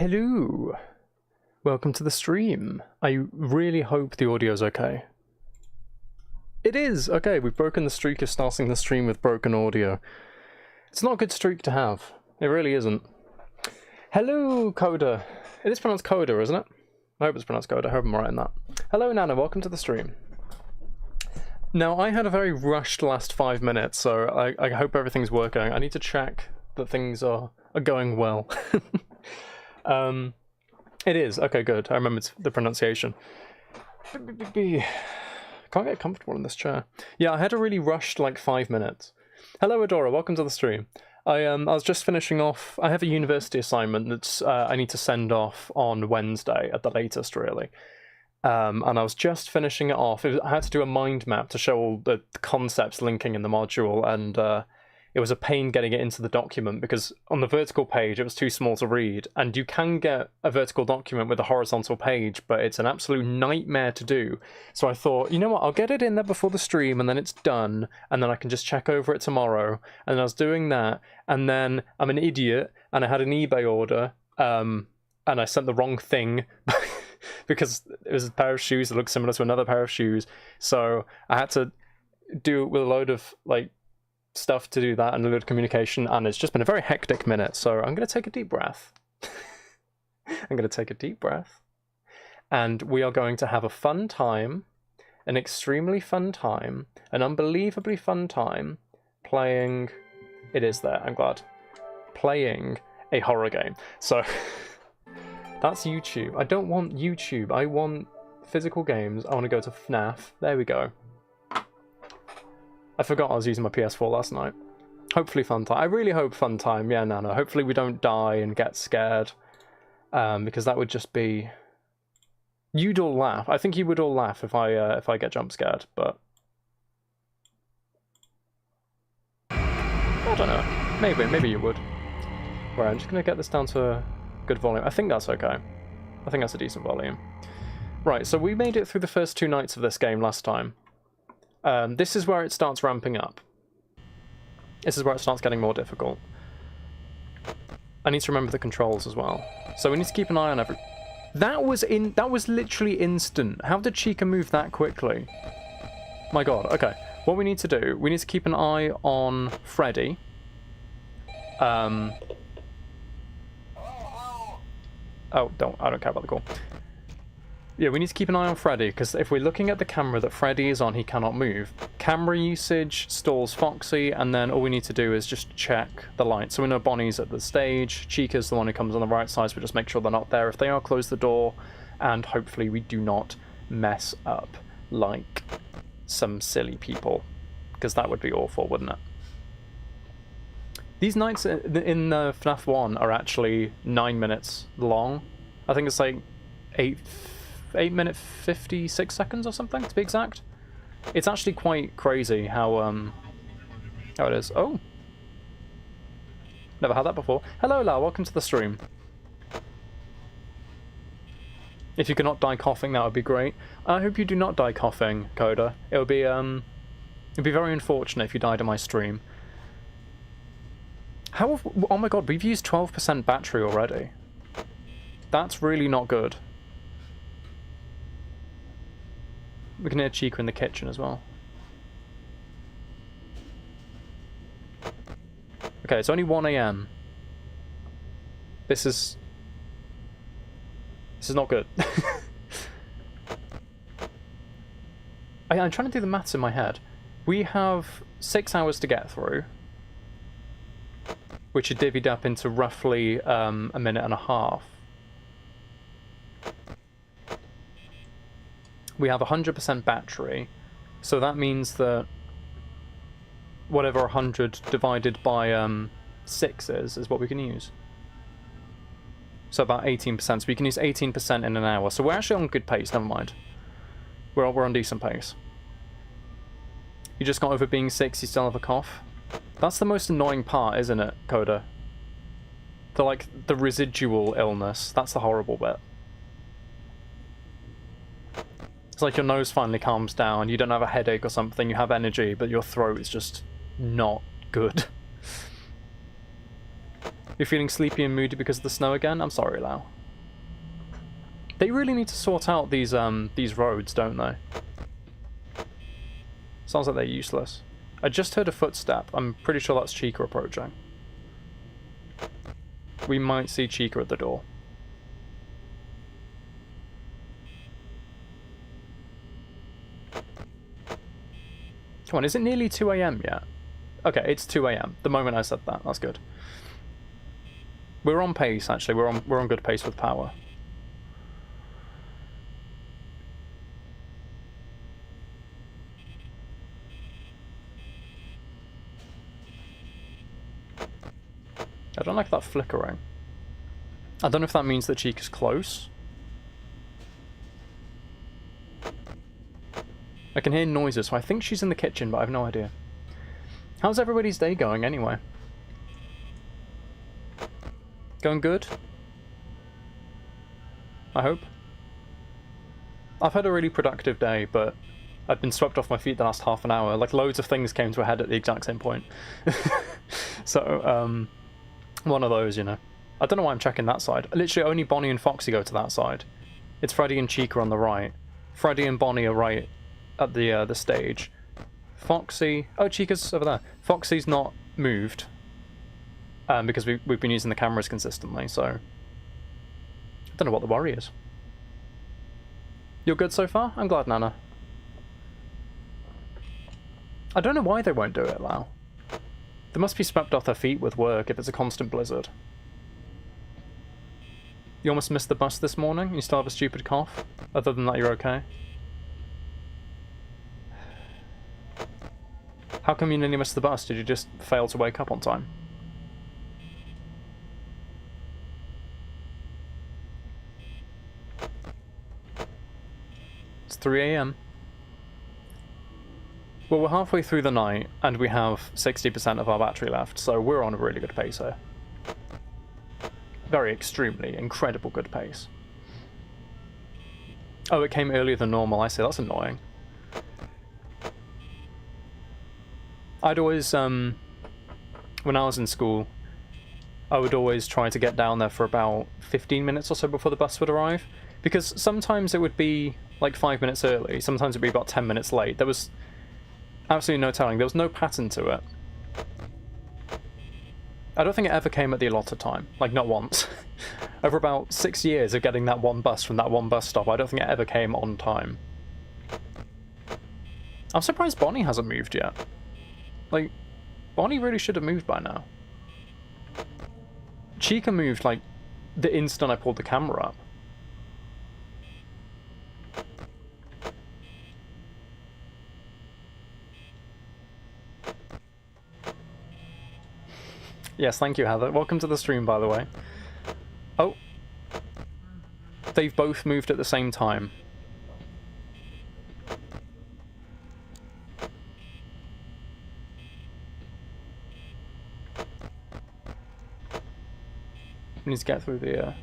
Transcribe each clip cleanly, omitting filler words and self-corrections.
Hello! Welcome to the stream. I really hope the audio's okay. It is! Okay, we've broken the streak of starting the stream with broken audio. It's not a good streak to have. It really isn't. Hello, Coda. It is pronounced Coda, isn't it? I hope it's pronounced Coda. I hope I'm right in that. Hello, Nana. Welcome to the stream. Now, I had a very rushed last 5 minutes, so I hope everything's working. I need to check that things are going well. It is. Okay, good. I remember the pronunciation. Can't get comfortable in this chair. Yeah, I had a really rushed, like, 5 minutes. Hello, Adora. Welcome to the stream. I was just finishing off. I have a university assignment that's I need to send off on Wednesday at the latest, really. And I was just finishing it off. I had to do a mind map to show all the concepts linking in the module, and it was a pain getting it into the document because on the vertical page it was too small to read, and you can get a vertical document with a horizontal page, but it's an absolute nightmare to do. So I thought, you know what, I'll get it in there before the stream and then it's done, and then I can just check over it tomorrow. And I was doing that, and then I'm an idiot and I had an eBay order, and I sent the wrong thing because it was a pair of shoes that looked similar to another pair of shoes. So I had to do it with a load of like stuff to do that and a load of communication, and it's just been a very hectic minute. So I'm going to take a deep breath. I'm going to take a deep breath, and we are going to have a fun time, an extremely fun time, an unbelievably fun time playing. It is there, I'm glad. Playing a horror game. So that's YouTube. I don't want YouTube. I want physical games. I want to go to FNAF. There we go. I forgot I was using my PS4 last night. Hopefully fun time. I really hope fun time. Yeah, Nana. Hopefully we don't die and get scared. Because that would just be... You'd all laugh. I think you would all laugh if I get jump scared, but... I don't know. Maybe you would. Right, I'm just going to get this down to a good volume. I think that's okay. I think that's a decent volume. Right, so we made it through the first 2 nights of this game last time. This is where it starts ramping up. This is where it starts getting more difficult. I need to remember the controls as well. So we need to keep an eye on every... That was literally instant. How did Chica move that quickly? My god, okay. What we need to do, we need to keep an eye on Freddy. Oh, I don't care about the call. Yeah, we need to keep an eye on Freddy, because if we're looking at the camera that Freddy is on, he cannot move. Camera usage stalls Foxy, and then all we need to do is just check the light. So we know Bonnie's at the stage, Chica's the one who comes on the right side, so we just make sure they're not there. If they are, close the door, and hopefully we do not mess up like some silly people, because that would be awful, wouldn't it? These nights in FNAF 1 are actually 9 minutes long. I think it's like 8 minute 56 seconds or something, to be exact. It's actually quite crazy how it is. Oh, never had that before. Hello, La, welcome to the stream. If you cannot die coughing, that would be great. I hope you do not die coughing, Coda. It'd be very unfortunate if you died on my stream. Oh my god, we've used 12% battery already. That's really not good. We can hear Chica in the kitchen as well. Okay, it's only 1 AM. This is not good. I'm trying to do the maths in my head. We have 6 hours to get through, which are divvied up into roughly a minute and a half. We have 100% battery, so that means that whatever 100 divided by 6 is what we can use. So about 18%, so we can use 18% in an hour. So we're actually on good pace, never mind. We're on decent pace. You just got over being 6, you still have a cough? That's the most annoying part, isn't it, Coda? The residual illness, that's the horrible bit. It's like your nose finally calms down, you don't have a headache or something, you have energy, but your throat is just not good. You're feeling sleepy and moody because of the snow again? I'm sorry, Lau. They really need to sort out these roads, don't they? Sounds like they're useless. I just heard a footstep. I'm pretty sure that's Chica approaching. We might see Chica at the door. Come on, is it nearly 2 AM yet? Okay, it's 2 AM. The moment I said that, that's good. We're on pace, actually. We're on good pace with power. I don't like that flickering. I don't know if that means that Chica's close. I can hear noises, so I think she's in the kitchen, but I have no idea. How's everybody's day going, anyway? Going good? I hope. I've had a really productive day, but I've been swept off my feet the last half an hour. Like, loads of things came to a head at the exact same point. So, one of those, you know. I don't know why I'm checking that side. Literally, only Bonnie and Foxy go to that side. It's Freddy and Chica on the right. Freddy and Bonnie are right at the stage. Foxy... Oh, Chica's over there. Foxy's not moved. Because we've been using the cameras consistently, so... I don't know what the worry is. You're good so far? I'm glad, Nana. I don't know why they won't do it, Lau. They must be swept off their feet with work if it's a constant blizzard. You almost missed the bus this morning? You still have a stupid cough? Other than that, you're okay? How come you nearly missed the bus? Did you just fail to wake up on time? It's 3 AM. Well, we're halfway through the night, and we have 60% of our battery left, so we're on a really good pace here. Very extremely, incredible good pace. Oh, it came earlier than normal, I see, that's annoying. I'd always, when I was in school, I would always try to get down there for about 15 minutes or so before the bus would arrive, because sometimes it would be like 5 minutes early, sometimes it would be about 10 minutes late. There was absolutely no telling. There was no pattern to it. I don't think it ever came at the allotted time. Like, not once. Over about 6 years of getting that one bus from that one bus stop, I don't think it ever came on time. I'm surprised Bonnie hasn't moved yet. Like, Bonnie really should have moved by now. Chica moved, like, the instant I pulled the camera up. Yes, thank you, Heather. Welcome to the stream, by the way. Oh. They've both moved at the same time. We need to get through the...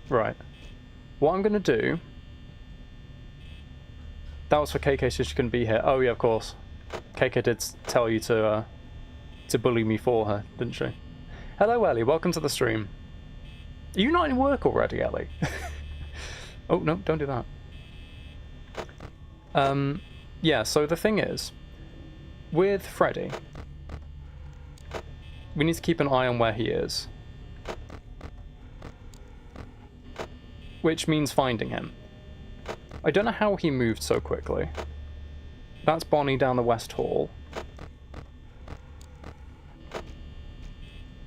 Right. What I'm going to do... That was for KK, so she couldn't be here. Oh yeah, of course. KK did tell you to bully me for her, didn't she? Hello, Ellie. Welcome to the stream. Are you not in work already, Ellie? Oh, no, don't do that. Yeah, so the thing is, with Freddy, we need to keep an eye on where he is. Which means finding him. I don't know how he moved so quickly. That's Bonnie down the West Hall.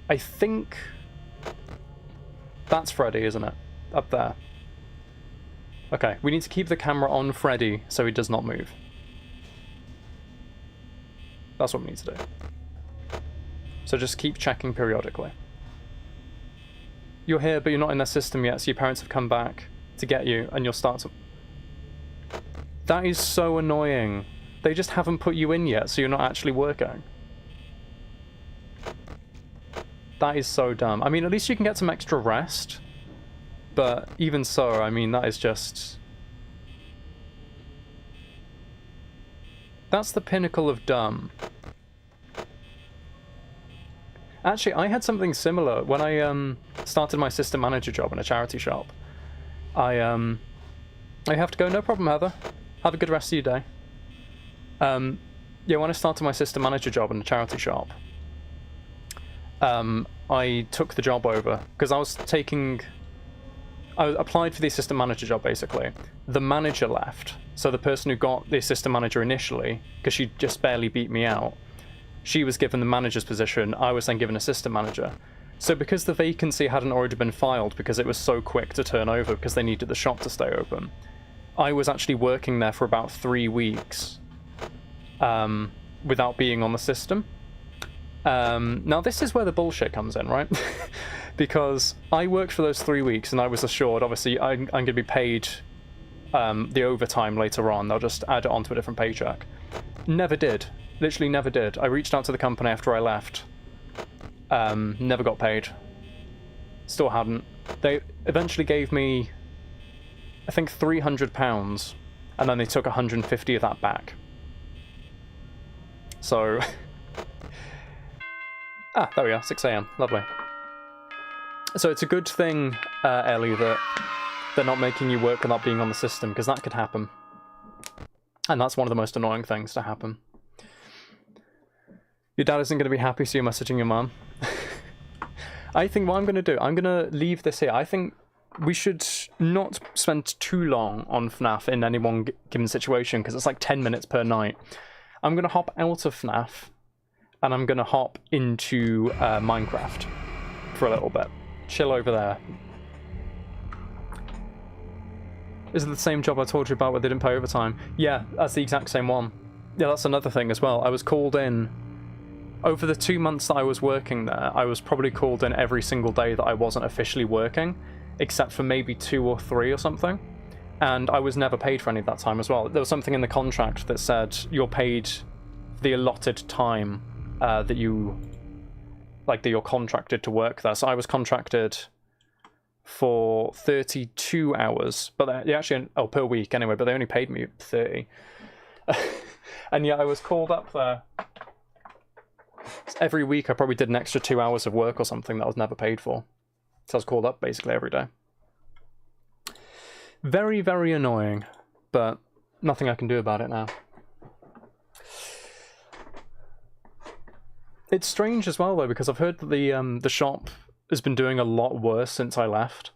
I think that's Freddy, isn't it? Up there. Okay, we need to keep the camera on Freddy so he does not move. That's what we need to do. So just keep checking periodically. You're here, but you're not in their system yet, so your parents have come back to get you, and you'll start to... That is so annoying. They just haven't put you in yet, so you're not actually working. That is so dumb. I mean, at least you can get some extra rest. But even so, I mean, that is just... That's the pinnacle of dumb. Actually, I had something similar when I started my system manager job in a charity shop. I have to go. No problem, Heather. Have a good rest of your day. Yeah, when I started my system manager job in a charity shop, I took the job over because I applied for the assistant manager job, basically. The manager left, so the person who got the assistant manager initially, because she just barely beat me out, she was given the manager's position. I was then given assistant manager. So because the vacancy hadn't already been filed, because it was so quick to turn over, because they needed the shop to stay open, I was actually working there for about 3 weeks without being on the system. Now this is where the bullshit comes in, right? Because I worked for those 3 weeks and I was assured, obviously, I'm going to be paid the overtime later on. They'll just add it onto a different paycheck. Never did. Literally never did. I reached out to the company after I left. Never got paid. Still hadn't. They eventually gave me, I think, £300, and then they took 150 of that back. So... ah, there we are, 6 AM. Lovely. So it's a good thing, Ellie, that they're not making you work without being on the system, because that could happen. And that's one of the most annoying things to happen. Your dad isn't going to be happy, so you're messaging your mum. I think what I'm going to do, I'm going to leave this here. I think we should not spend too long on FNAF in any one given situation, because it's like 10 minutes per night. I'm going to hop out of FNAF, and I'm going to hop into Minecraft for a little bit. Chill over there. Is it the same job I told you about where they didn't pay overtime? Yeah, that's the exact same one. Yeah, that's another thing as well. I was called in... Over the 2 months that I was working there, I was probably called in every single day that I wasn't officially working, except for maybe 2 or 3 or something. And I was never paid for any of that time as well. There was something in the contract that said you're paid the allotted time that you're contracted to work there. So I was contracted for 32 hours, but they actually, per week anyway, but they only paid me 30. And yeah, I was called up there. Every week I probably did an extra 2 hours of work or something that I was never paid for. So I was called up basically every day. Very, very annoying, but nothing I can do about it now. It's strange as well though, because I've heard that the shop has been doing a lot worse since I left.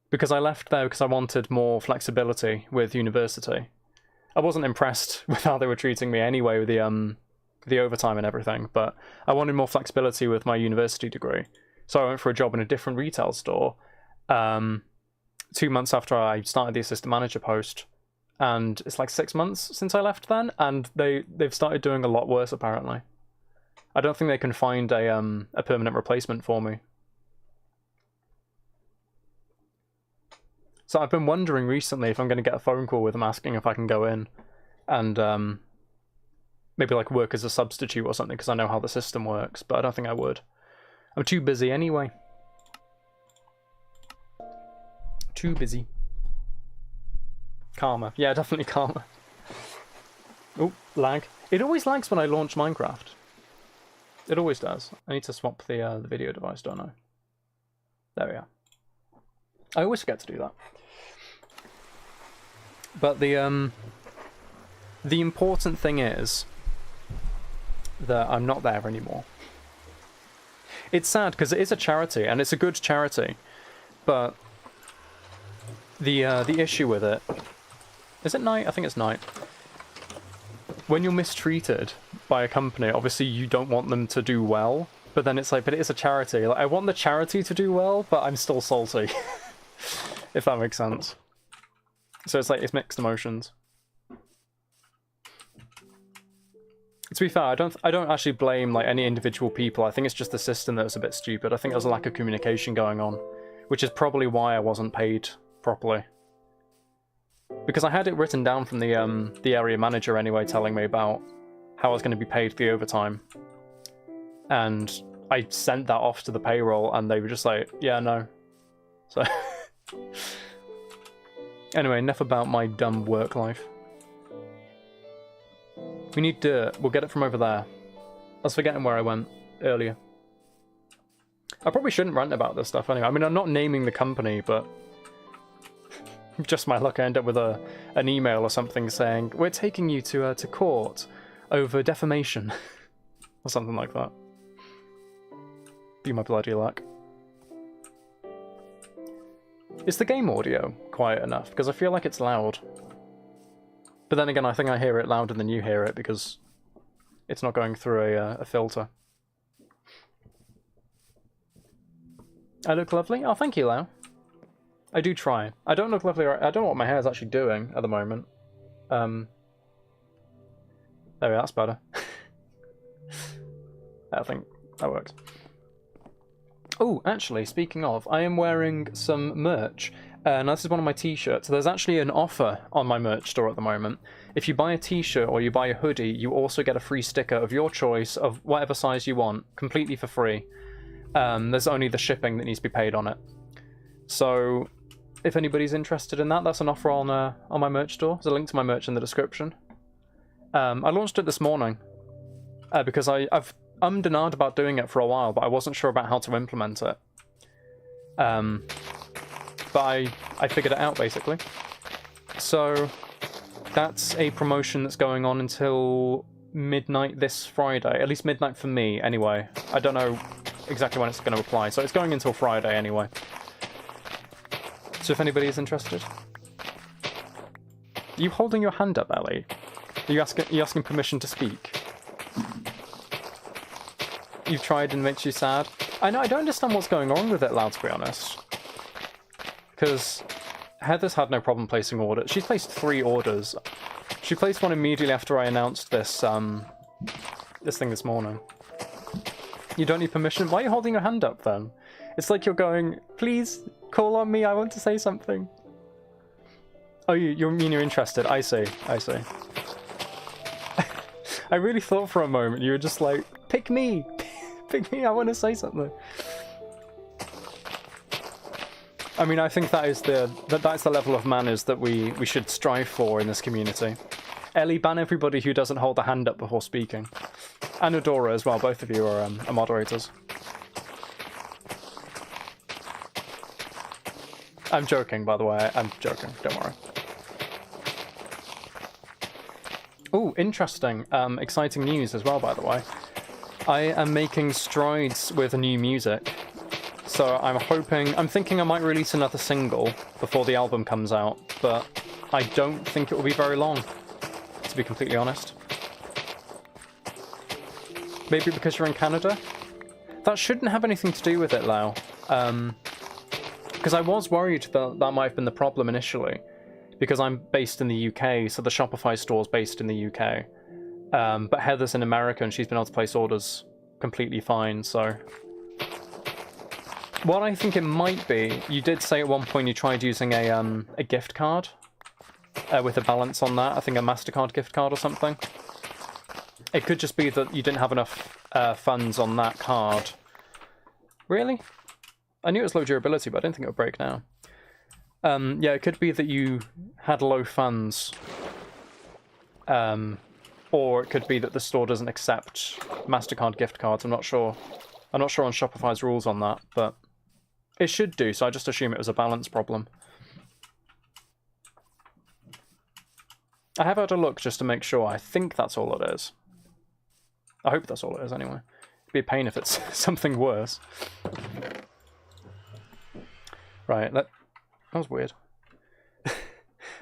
Because I left there because I wanted more flexibility with university. I wasn't impressed with how they were treating me anyway with the overtime and everything, but I wanted more flexibility with my university degree. So I went for a job in a different retail store 2 months after I started the assistant manager post, and it's like 6 months since I left then, and they've started doing a lot worse apparently. I don't think they can find a permanent replacement for me. So I've been wondering recently if I'm going to get a phone call with them asking if I can go in and maybe like work as a substitute or something, because I know how the system works, but I don't think I would. I'm too busy anyway. Too busy. Karma. Yeah, definitely karma. Oh, lag. It always lags when I launch Minecraft. It always does. I need to swap the video device, don't I? There we are. I always forget to do that. But the important thing is that I'm not there anymore. It's sad because it is a charity and it's a good charity, but the issue with it, is it night? I think it's night. When you're mistreated by a company, obviously you don't want them to do well, but then it's like, but it is a charity. Like, I want the charity to do well, but I'm still salty. If that makes sense. So it's like, it's mixed emotions. To be fair, I don't actually blame like any individual people. I think it's just the system that was a bit stupid. I think there was a lack of communication going on, which is probably why I wasn't paid properly. Because I had it written down from the area manager anyway, telling me about how I was going to be paid for the overtime. And I sent that off to the payroll and they were just like, yeah, no. So anyway, enough about my dumb work life. We need dirt. We'll get it from over there. I was forgetting where I went earlier. I probably shouldn't rant about this stuff anyway. I mean, I'm not naming the company, but just my luck, I end up with an email or something saying, we're taking you to court over defamation. Or something like that. Be my bloody luck. Is the game audio quiet enough? Because I feel like it's loud. But then again, I think I hear it louder than you hear it because it's not going through a filter. I look lovely? Oh, thank you, Lau. I do try. I don't look lovely. I don't know what my hair is actually doing at the moment. There we go, that's better. I think that works. Oh, actually, speaking of, I am wearing some merch. And this is one of my t-shirts. There's actually an offer on my merch store at the moment. If you buy a t-shirt or you buy a hoodie, you also get a free sticker of your choice of whatever size you want, completely for free. There's only the shipping that needs to be paid on it. So, if anybody's interested in that, that's an offer on my merch store. There's a link to my merch in the description. I launched it this morning because I've ummed and ahed about doing it for a while, but I wasn't sure about how to implement it. But I figured it out, basically. So, that's a promotion that's going on until midnight this Friday. At least midnight for me, anyway. I don't know exactly when it's going to apply, so it's going until Friday, anyway. So if anybody is interested. Are you holding your hand up, Ellie? Are you asking permission to speak? You've tried and it makes you sad? I know, I don't understand what's going on with it, Loud, to be honest. Because Heather's had no problem placing orders. She's placed 3 orders. She placed one immediately after I announced this this thing this morning. You don't need permission? Why are you holding your hand up then? It's like you're going, please call on me, I want to say something. Oh, you mean you're interested? I see, I see. I really thought for a moment you were just like, pick me, pick me, I want to say something. I mean, I think that's the level of manners that we should strive for in this community. Ellie, ban everybody who doesn't hold a hand up before speaking. And Adora as well, both of you are moderators. I'm joking, by the way, I'm joking, don't worry. Oh, interesting, exciting news as well, by the way. I am making strides with new music. So I'm thinking I might release another single before the album comes out, but I don't think it will be very long, to be completely honest. Maybe because you're in Canada? That shouldn't have anything to do with it, Lau. Because I was worried that might have been the problem initially, because I'm based in the UK, so the Shopify store's based in the UK. But Heather's in America and she's been able to place orders completely fine, so... What I think it might be, you did say at one point you tried using a gift card with a balance on that. I think a MasterCard gift card or something. It could just be that you didn't have enough funds on that card. Really? I knew it was low durability, but I didn't think it would break now. Yeah, it could be that you had low funds. Or it could be that the store doesn't accept MasterCard gift cards. I'm not sure. I'm not sure on Shopify's rules on that, but... It should do, so I just assume it was a balance problem. I have had a look just to make sure. I think that's all it is. I hope that's all it is, anyway. It'd be a pain if it's something worse. Right, that was weird.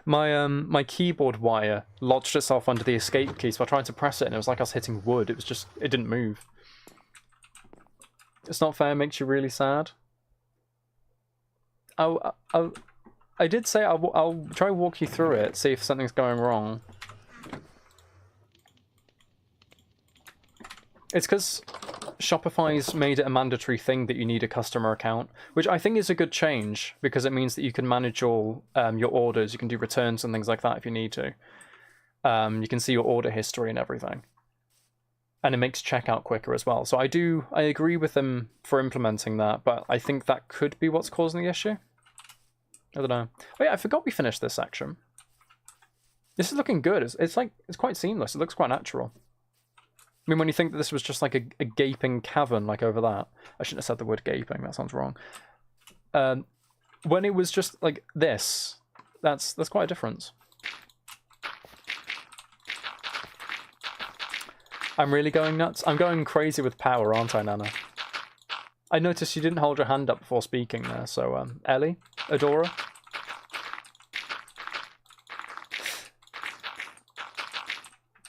My keyboard wire lodged itself under the escape key, so I tried to press it, and it was like I was hitting wood. It didn't move. It's not fair, makes you really sad. I did say I'll try to walk you through it, see if something's going wrong. It's because Shopify's made it a mandatory thing that you need a customer account, which I think is a good change because it means that you can manage your orders, you can do returns and things like that if you need to. You can see your order history and everything. And it makes checkout quicker as well. So I agree with them for implementing that, but I think that could be what's causing the issue. I don't know. Oh yeah, I forgot we finished this section. This is looking good. It's like, it's quite seamless. It looks quite natural. I mean, when you think that this was just like a gaping cavern, like over that. I shouldn't have said the word gaping. That sounds wrong. When it was just like this, that's quite a difference. I'm really going nuts. I'm going crazy with power, aren't I, Nana? I noticed you didn't hold your hand up before speaking there, so, Ellie? Adora?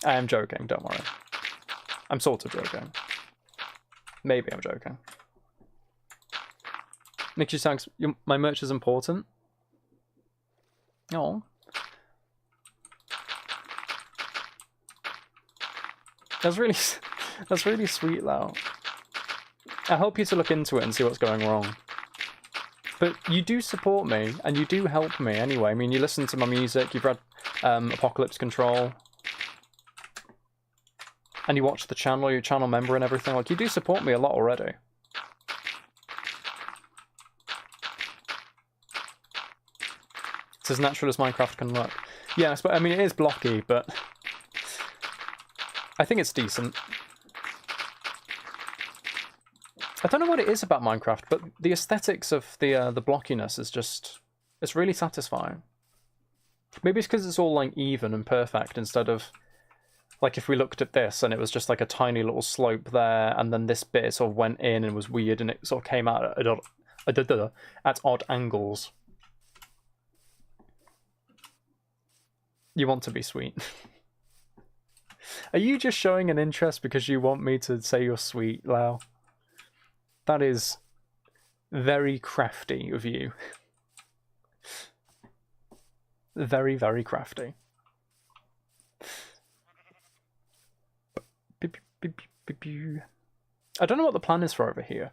I am joking, don't worry. I'm sort of joking. Maybe I'm joking. Nikki Sanks, my merch is important. Oh. That's really sweet, Lau. I help you to look into it and see what's going wrong. But you do support me, and you do help me anyway. I mean, you listen to my music, you've read Apocalypse Control, and you watch the channel, you're a channel member and everything. Like, you do support me a lot already. It's as natural as Minecraft can look. Yes, but I mean, it is blocky, but I think it's decent. I don't know what it is about Minecraft, but the aesthetics of the blockiness is just, it's really satisfying. Maybe it's because it's all like even and perfect instead of like if we looked at this and it was just like a tiny little slope there, and then this bit sort of went in and was weird and it sort of came out at odd angles. You want to be sweet. Are you just showing an interest because you want me to say you're sweet, Lau? That is very crafty of you. Very, very crafty. I don't know what the plan is for over here.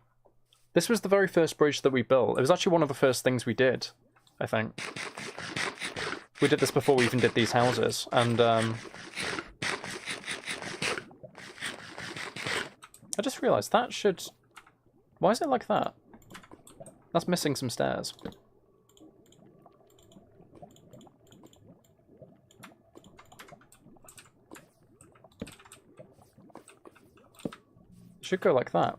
This was the very first bridge that we built. It was actually one of the first things we did, I think. We did this before we even did these houses, and I just realised that should... Why is it like that? That's missing some stairs. It should go like that.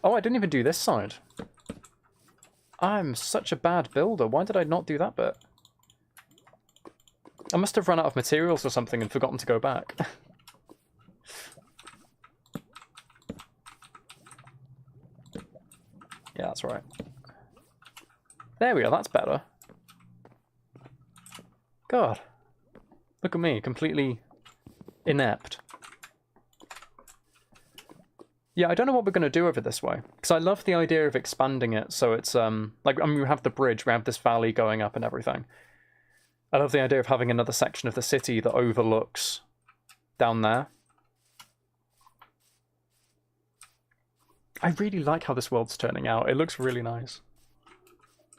Oh, I didn't even do this side. I'm such a bad builder. Why did I not do that bit? I must have run out of materials or something and forgotten to go back. Yeah, that's right. There we are, that's better. God. Look at me, completely inept. Yeah, I don't know what we're going to do over this way. Because I love the idea of expanding it so it's, like, I mean, we have the bridge, we have this valley going up and everything. I love the idea of having another section of the city that overlooks down there. I really like how this world's turning out. It looks really nice.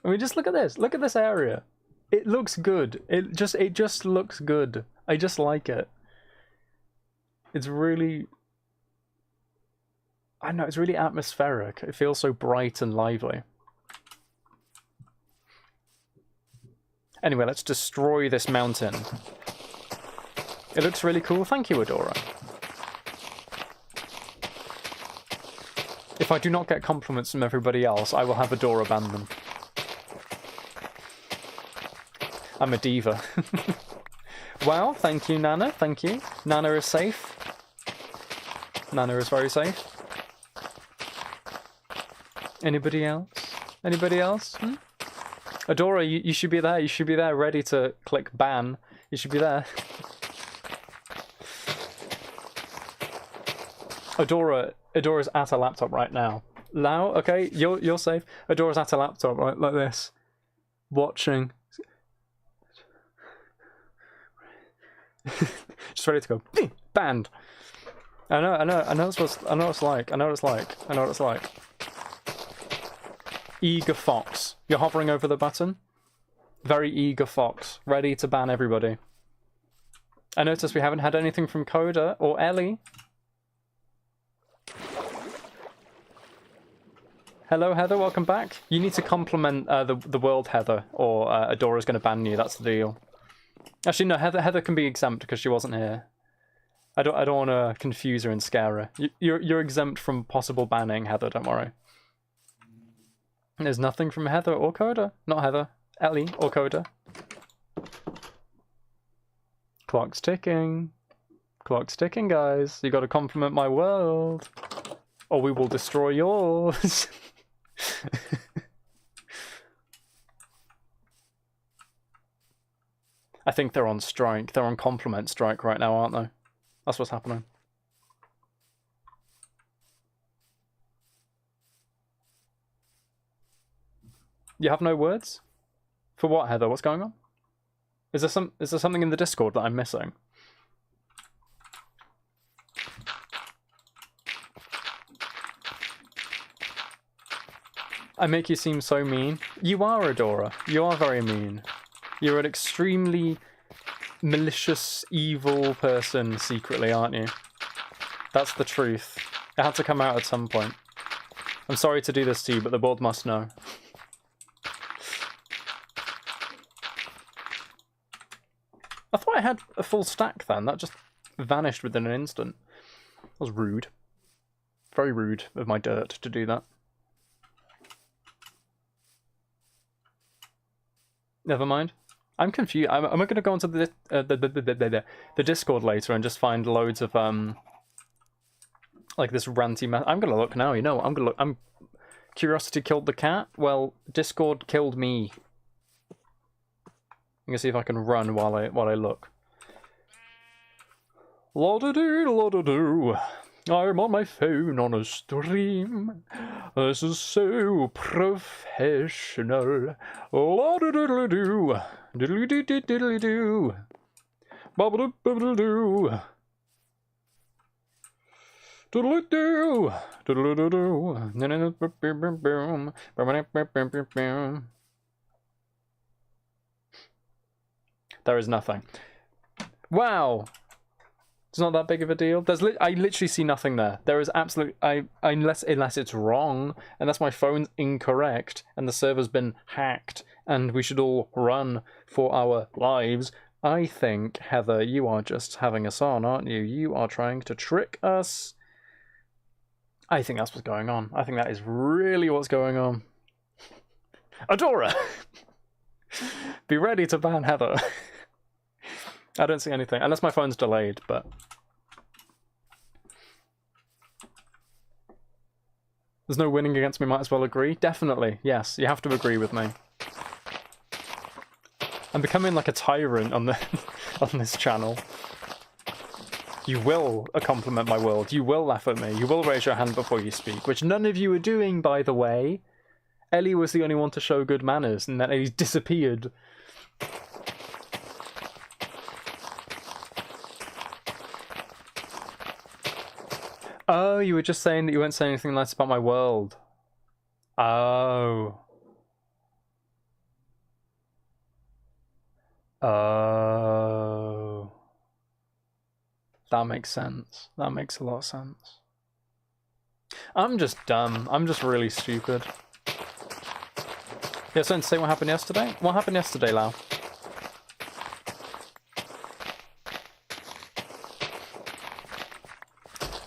I mean, just look at this. Look at this area. It looks good. It just looks good. I just like it. It's really... I don't know, it's really atmospheric. It feels so bright and lively. Anyway, let's destroy this mountain. It looks really cool. Thank you, Adora. If I do not get compliments from everybody else, I will have Adora ban them. I'm a diva. Wow, thank you, Nana. Thank you. Nana is safe. Nana is very safe. Anybody else? Anybody else? Hmm? Adora, you should be there. You should be there ready to click ban. You should be there. Adora's at a laptop right now. Lau, okay, you're safe. Adora's at a laptop, right, like this. Watching. Just ready to go. Banned. I know what it's like. Eager fox. You're hovering over the button. Very eager fox, ready to ban everybody. I noticed we haven't had anything from Coda or Ellie. Hello, Heather. Welcome back. You need to compliment the world, Heather, or Adora's going to ban you. That's the deal. Actually, no, Heather can be exempt because she wasn't here. I don't want to confuse her and scare her. You're exempt from possible banning, Heather, don't worry. There's nothing from Heather or Coda. Not Heather. Ellie or Coda. Clock's ticking. Clock's ticking, guys. You gotta compliment my world. Or we will destroy yours. I think they're on strike. They're on compliment strike right now, aren't they? That's what's happening. You have no words? For what, Heather? What's going on? Is there something in the Discord that I'm missing? I make you seem so mean. You are, Adora. You are very mean. You're an extremely malicious, evil person secretly, aren't you? That's the truth. It had to come out at some point. I'm sorry to do this to you, but the board must know. I thought I had a full stack then. That just vanished within an instant. That was rude. Very rude of my dirt to do that. Never mind. I'm confused. Am I going to go onto the Discord later and just find loads of like this ranty mess? I'm going to look now. You know, I'm going to look. Curiosity killed the cat. Well, Discord killed me. I'm gonna see if I can run while I look. La-da-doo. I'm on my phone on a stream. This is so professional. La-da-doo-doo. Diddly-doo-doo-diddly-doo. Ba-ba-doo-ba-ba-doo. Diddly-doo. Diddly-doo-doo. There is nothing. Wow! It's not that big of a deal. I literally see nothing there. There is unless it's wrong, unless my phone's incorrect and the server's been hacked and we should all run for our lives. I think, Heather, you are just having us on, aren't you? You are trying to trick us. I think that's what's going on. I think that is really what's going on. Adora! Be ready to ban Heather. I don't see anything, unless my phone's delayed, but... There's no winning against me, might as well agree. Definitely, yes, you have to agree with me. I'm becoming like a tyrant on the on this channel. You will compliment my world, you will laugh at me, you will raise your hand before you speak, which none of you are doing, by the way. Ellie was the only one to show good manners, and then Ellie's disappeared. Oh, you were just saying that you weren't saying anything nice about my world. Oh. Oh. That makes sense. That makes a lot of sense. I'm just dumb. I'm just really stupid. Yeah, so to say what happened yesterday? What happened yesterday, Lau?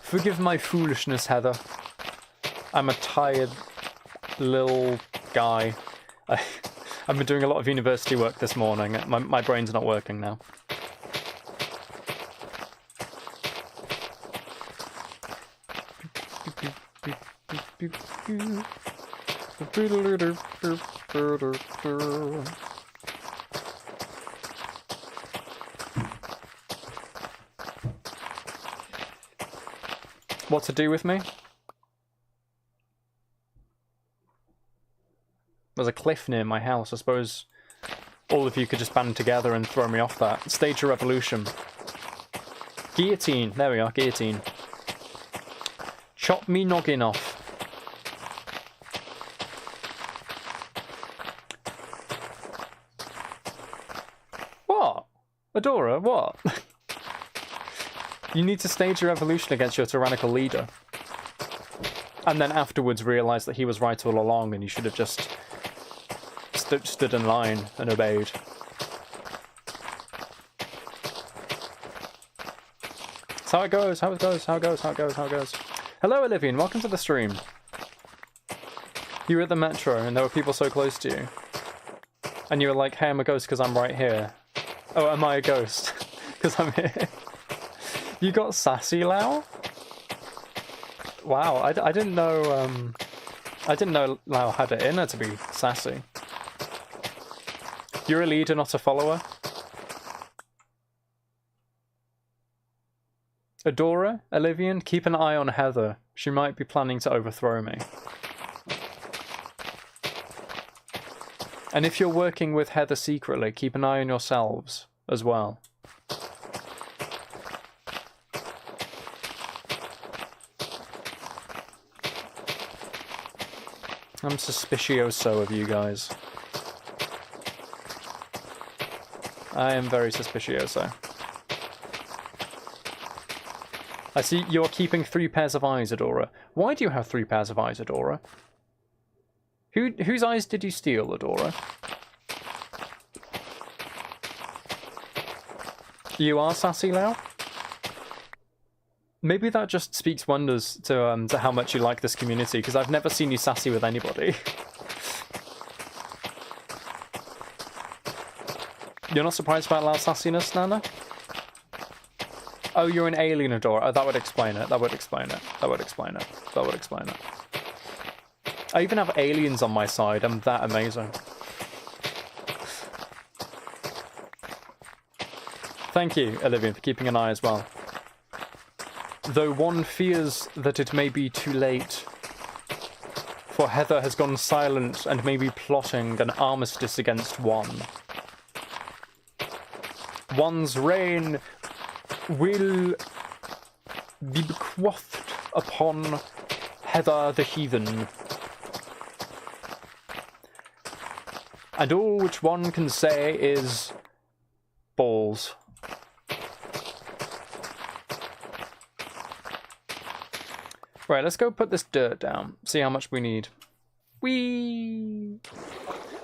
Forgive my foolishness, Heather. I'm a tired little guy. I've been doing a lot of university work this morning. My brain's not working now. What to do with me? There's a cliff near my house. I suppose all of you could just band together and throw me off that. Stage a revolution. Guillotine. There we are, guillotine. Chop me noggin off. What? Adora, what? You need to stage a revolution against your tyrannical leader. And then afterwards realise that he was right all along and you should have just stood in line and obeyed. It's how it goes, how it goes, how it goes, how it goes, how it goes. Hello, Olivian, welcome to the stream. You were at the metro and there were people so close to you. And you were like, hey, I'm a ghost because I'm right here. Oh, am I a ghost? Because I'm here. You got sassy, Lau? Wow, I didn't know, I didn't know Lau had it in her to be sassy. You're a leader, not a follower? Adora, Olivian, keep an eye on Heather. She might be planning to overthrow me. And if you're working with Heather secretly, keep an eye on yourselves as well. I'm suspicioso of you guys. I am very suspicioso. I see you're keeping 3 pairs of eyes, Adora. Why do you have 3 pairs of eyes, Adora? Whose eyes did you steal, Adora? You are sassy, Lau? Maybe that just speaks wonders to how much you like this community, because I've never seen you sassy with anybody. You're not surprised about Lau's sassiness, Nana? Oh, you're an alien, Adora. Oh, that would explain it. That would explain it. That would explain it. That would explain it. I even have aliens on my side. I'm that amazing. Thank you, Olivian, for keeping an eye as well. Though one fears that it may be too late, for Heather has gone silent and may be plotting an armistice against one. One's reign will be bequeathed upon Heather the Heathen. And all which one can say is balls. Right, let's go put this dirt down. See how much we need. Whee!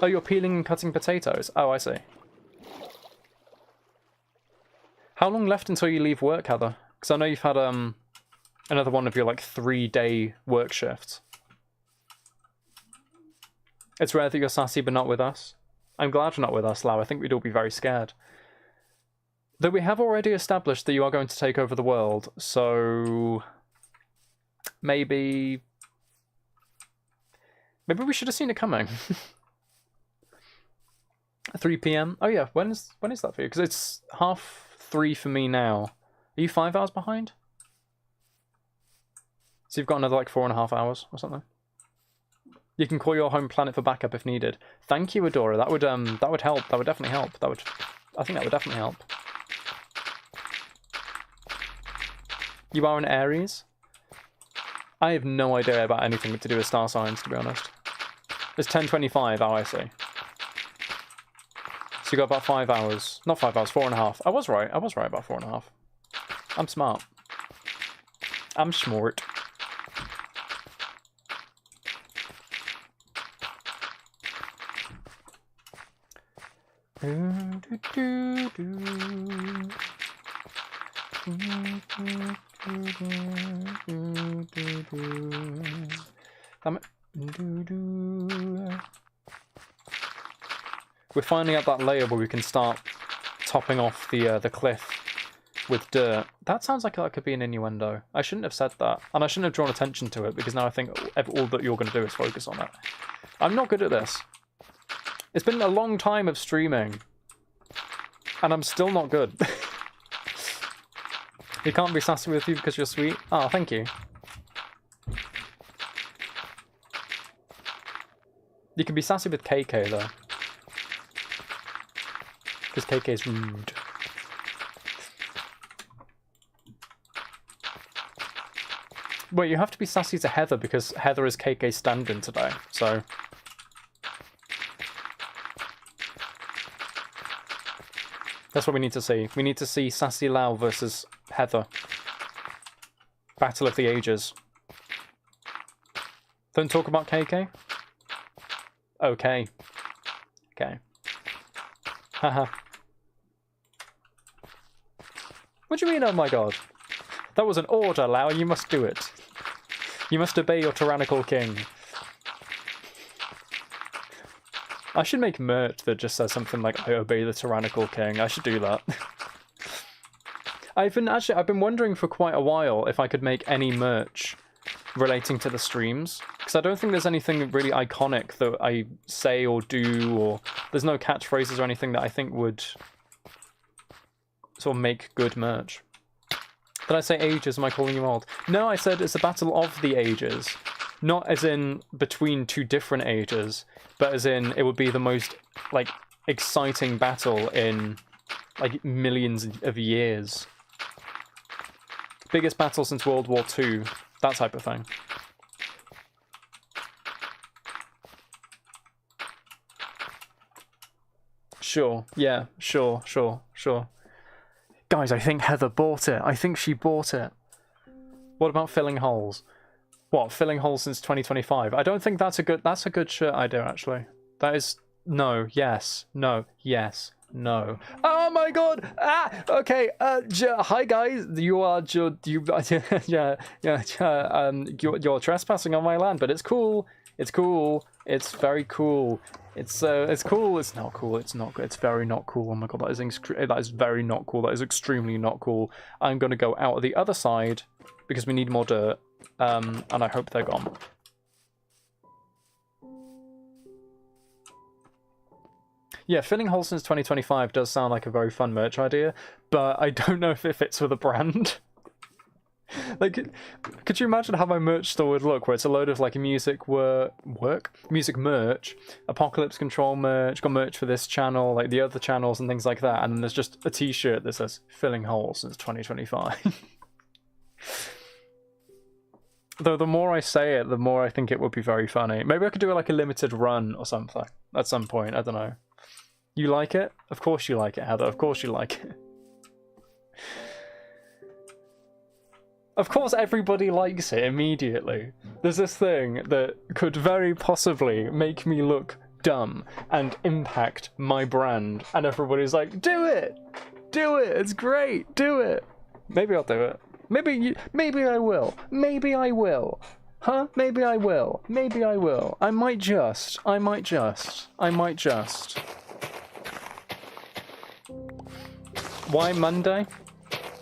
Oh, you're peeling and cutting potatoes. Oh, I see. How long left until you leave work, Heather? Because I know you've had another one of your like 3-day work shifts. It's rare that you're sassy, but not with us. I'm glad you're not with us, Lau. I think we'd all be very scared. Though we have already established that you are going to take over the world, so maybe we should have seen it coming. 3 PM. Oh yeah, when is that for you? Because it's 3:30 for me now. Are you 5 hours behind? So you've got another like 4.5 hours or something. You can call your home planet for backup if needed. Thank you, Adora. That would help. That would definitely help. I think that would definitely help. You are an Aries? I have no idea about anything to do with star signs, to be honest. It's 10:25. Oh, I see. So you got about 5 hours. Not 5 hours, 4.5. I was right about 4.5. I'm smart. I'm smart. We're finally at that layer where we can start topping off the cliff with dirt. That sounds like that could be an innuendo. I shouldn't have said that, and I shouldn't have drawn attention to it, because now I think all that you're going to do is focus on it. I'm not good at this. It's been a long time of streaming, and I'm still not good. You can't be sassy with you because you're sweet? Oh, thank you. You can be sassy with KK, though. Because KK's rude. Wait, you have to be sassy to Heather because Heather is KK's stand-in today, so... That's what we need to see. We need to see Sassy Lau versus Heather. Battle of the Ages. Don't talk about KK? Okay. Okay. Haha. What do you mean, oh my god? That was an order, Lau. You must do it. You must obey your tyrannical king. I should make merch that just says something like, I obey the tyrannical king. I should do that. I've been wondering for quite a while if I could make any merch relating to the streams, because I don't think there's anything really iconic that I say or do, or there's no catchphrases or anything that I think would sort of make good merch. Did I say ages? Am I calling you old? No, I said it's a battle of the ages. Not as in between two different ages, but as in it would be the most, like, exciting battle in, like, millions of years. Biggest battle since World War II. That type of thing. Sure. Yeah. Sure. Guys, I think Heather bought it. I think she bought it. What about filling holes? What, filling holes since 2025? I don't think that's a good shirt idea, actually. That is... No. Yes. No. Yes. No. Oh my god! Ah! Okay, hi guys, you're trespassing on my land, but it's cool. It's cool. It's very cool. It's cool. It's not cool. It's not good. It's very not cool. Oh my god, that is very not cool. That is extremely not cool. I'm gonna go out of the other side because we need more dirt. And I hope they're gone. Yeah, filling holes since 2025 does sound like a very fun merch idea, but I don't know if it fits with a brand. Like, could you imagine how my merch store would look, where it's a load of, like, music merch, Apocalypse Control merch, got merch for this channel, like the other channels and things like that, and then there's just a t-shirt that says, filling holes since 2025. Though the more I say it, the more I think it would be very funny. Maybe I could do, like, a limited run or something at some point, I don't know. You like it? Of course you like it, Heather. Of course you like it. Of course everybody likes it immediately. There's this thing that could very possibly make me look dumb and impact my brand, and everybody's like, do it! Do it! It's great! Do it! Maybe I'll do it. Maybe I will. Maybe I will. Huh? Maybe I will. Maybe I will. I might just. Why Monday?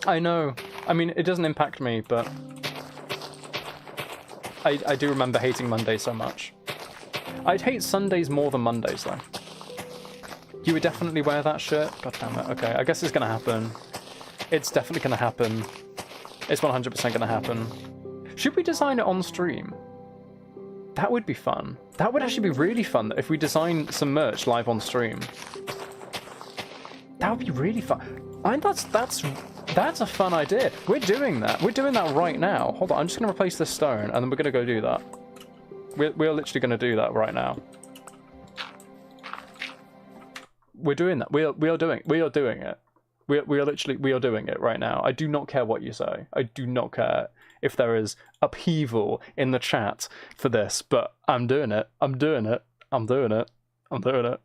I know. I mean, it doesn't impact me, but I do remember hating Monday so much. I'd hate Sundays more than Mondays, though. You would definitely wear that shirt? God damn it. Okay, I guess it's gonna happen. It's definitely gonna happen. It's 100% gonna happen. Should we design it on stream? That would be fun. That would actually be really fun if we design some merch live on stream. That would be really fun. I mean, that's a fun idea. We're doing that. We're doing that right now. Hold on, I'm just gonna replace this stone, and then we're gonna go do that. We're literally gonna do that right now. We're doing that. We are doing it. We are doing it right now. I do not care what you say. I do not care if there is upheaval in the chat for this, but I'm doing it. I'm doing it. I'm doing it. I'm doing it.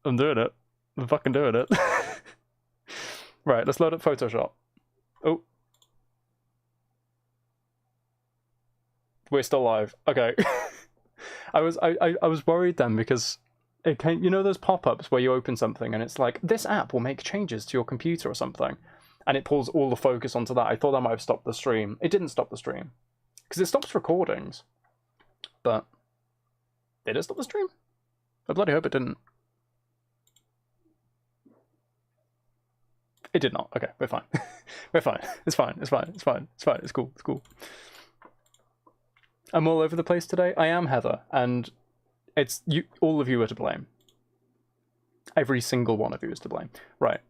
I'm doing it. I'm fucking doing it. Right, let's load up Photoshop. Oh. We're still live. Okay. I was worried then because it came, you know those pop-ups where you open something and it's like, this app will make changes to your computer or something, and it pulls all the focus onto that. I thought that might have stopped the stream. It didn't stop the stream because it stops recordings. But did it stop the stream? I bloody hope it didn't. It did not. Okay, we're fine. We're fine. It's fine. It's fine. It's fine. It's fine. It's cool. It's cool. I'm all over the place today. I am, Heather, and it's you. All of you are to blame. Every single one of you is to blame. Right.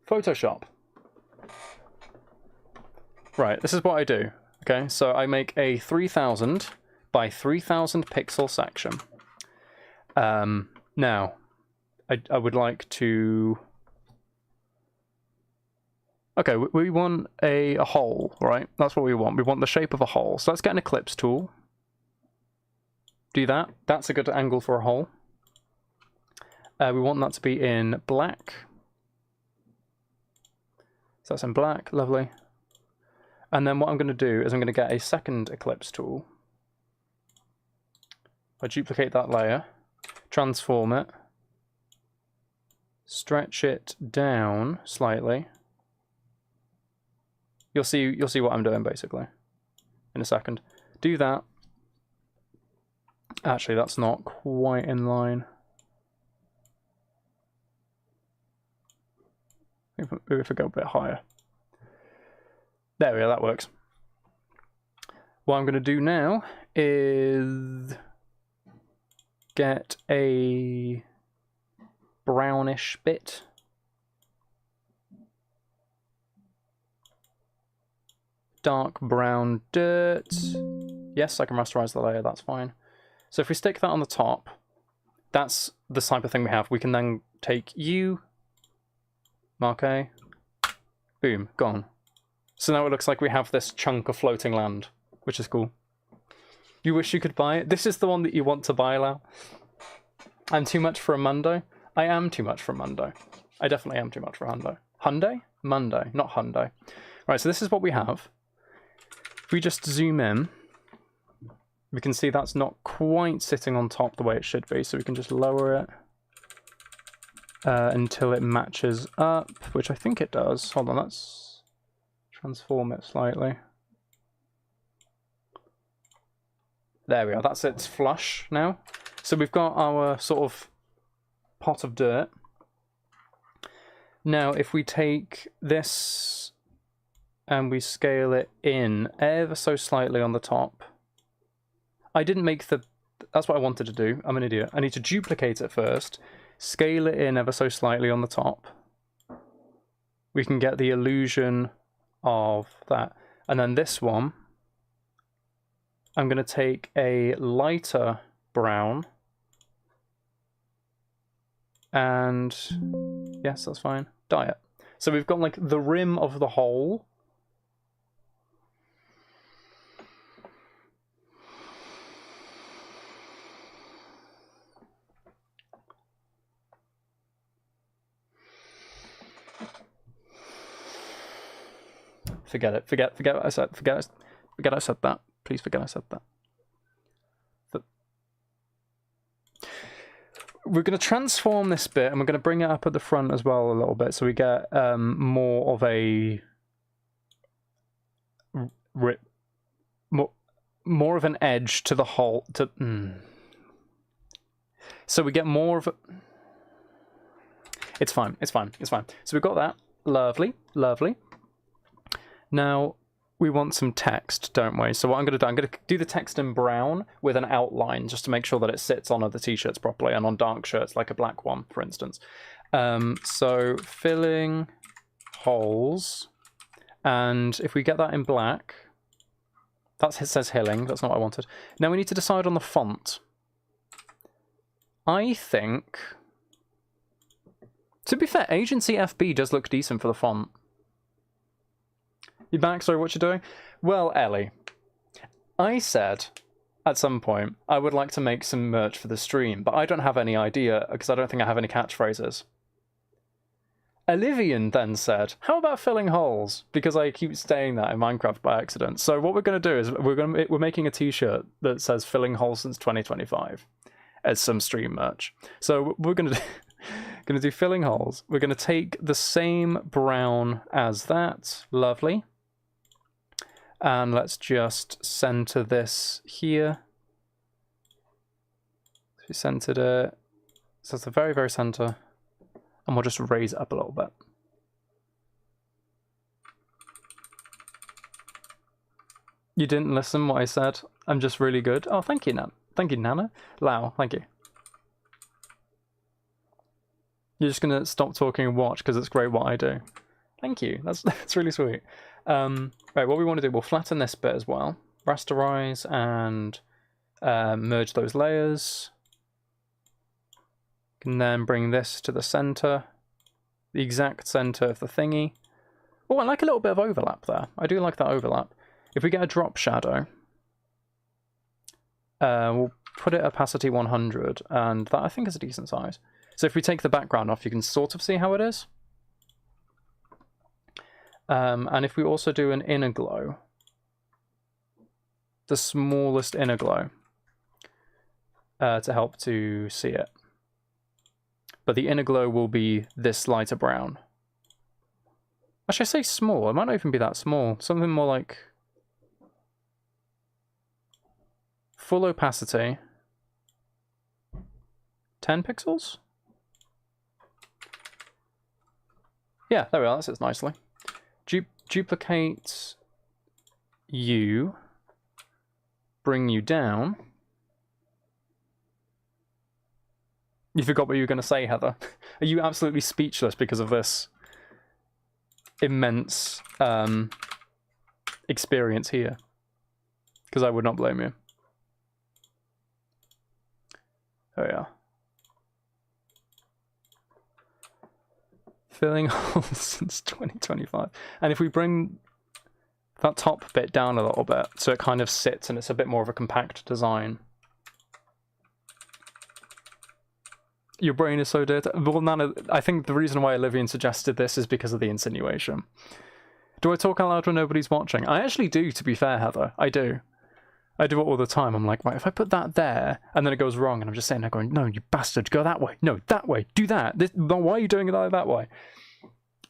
Photoshop. Right. This is what I do. Okay. So I make a 3000 by 3000 pixel section. Now, I would like to. Okay, we want a hole, right? That's what we want. We want the shape of a hole. So let's get an ellipse tool. Do that. That's a good angle for a hole. We want that to be in black. So that's in black. Lovely. And then what I'm going to do is I'm going to get a second Eclipse tool. I duplicate that layer, transform it, stretch it down slightly. You'll see what I'm doing basically in a second. Do that. Actually, that's not quite in line. Maybe if I go a bit higher. There we go, that works. What I'm going to do now is get a brownish bit. Dark brown dirt. Yes, I can rasterize the layer, that's fine. So if we stick that on the top, that's the type of thing we have. We can then take you, mark A, boom, gone. So now it looks like we have this chunk of floating land, which is cool. You wish you could buy it? This is the one that you want to buy, Lau. I'm too much for a Mundo. I am too much for a Mundo. I definitely am too much for a Hundo. Hyundai? Mundo, not Hyundai. Right, so this is what we have. If we just zoom in, we can see that's not quite sitting on top the way it should be, so we can just lower it until it matches up, which I think it does. Hold on, let's transform it slightly. There we are, that's it's flush now. So we've got our sort of pot of dirt. Now if we take this and we scale it in ever so slightly on the top. I didn't make the... That's what I wanted to do. I'm an idiot. I need to duplicate it first, scale it in ever so slightly on the top. We can get the illusion of that. And then this one, I'm going to take a lighter brown. And yes, that's fine. Dye it. So we've got like the rim of the hole. Forget it. Forget what I said. Forget I said that. Please forget I said that. We're going to transform this bit, and we're going to bring it up at the front as well a little bit, so we get more of a more of an edge to the whole. So we get more of a. It's fine. It's fine. It's fine. So we've got that. Lovely, lovely. Now we want some text, don't we? So what I'm going to do the text in brown with an outline, just to make sure that it sits on other t-shirts properly and on dark shirts, like a black one, for instance. So filling holes, and if we get that in black, it says Hilling. That's not what I wanted. Now we need to decide on the font. I think, to be fair, Agency FB does look decent for the font. You back? Sorry, what you're doing? Well, Ellie, I said at some point I would like to make some merch for the stream, but I don't have any idea because I don't think I have any catchphrases. Olivian then said, how about filling holes? Because I keep saying that in Minecraft by accident. So what we're going to do is we're making a t-shirt that says filling holes since 2025 as some stream merch. So we're going to do filling holes. We're going to take the same brown as that. Lovely. And let's just center this here. So we centered it. So it's the very, very center. And we'll just raise it up a little bit. You didn't listen what I said. I'm just really good. Oh, thank you, Nan. Thank you, Nana. Lau, thank you. You're just going to stop talking and watch because it's great what I do. Thank you. That's really sweet. Right, what we want to do, we'll flatten this bit as well. Rasterize and merge those layers. Can then bring this to the center, the exact center of the thingy. Oh, I like a little bit of overlap there. I do like that overlap. If we get a drop shadow, we'll put it opacity 100, and that I think is a decent size. So if we take the background off, you can sort of see how it is. And if we also do an inner glow, the smallest inner glow to help to see it. But the inner glow will be this lighter brown. Actually, I say small. It might not even be that small. Something more like full opacity. 10 pixels? Yeah, there we are. That sits nicely. Duplicate you. Bring you down. You forgot what you were going to say, Heather. Are you absolutely speechless because of this immense experience here? Because I would not blame you. There we are. Filling holes since 2025. And if we bring that top bit down a little bit, so it kind of sits and it's a bit more of a compact design. Your brain is so dirty. Well, I think the reason why Olivian suggested this is because of the insinuation. Do I talk out loud when nobody's watching? I actually do, to be fair, Heather. I do. I do it all the time. I'm like, right, if I put that there, and then it goes wrong, and I'm just sitting there going, no, you bastard, go that way. No, that way. Do that. Why are you doing it that way?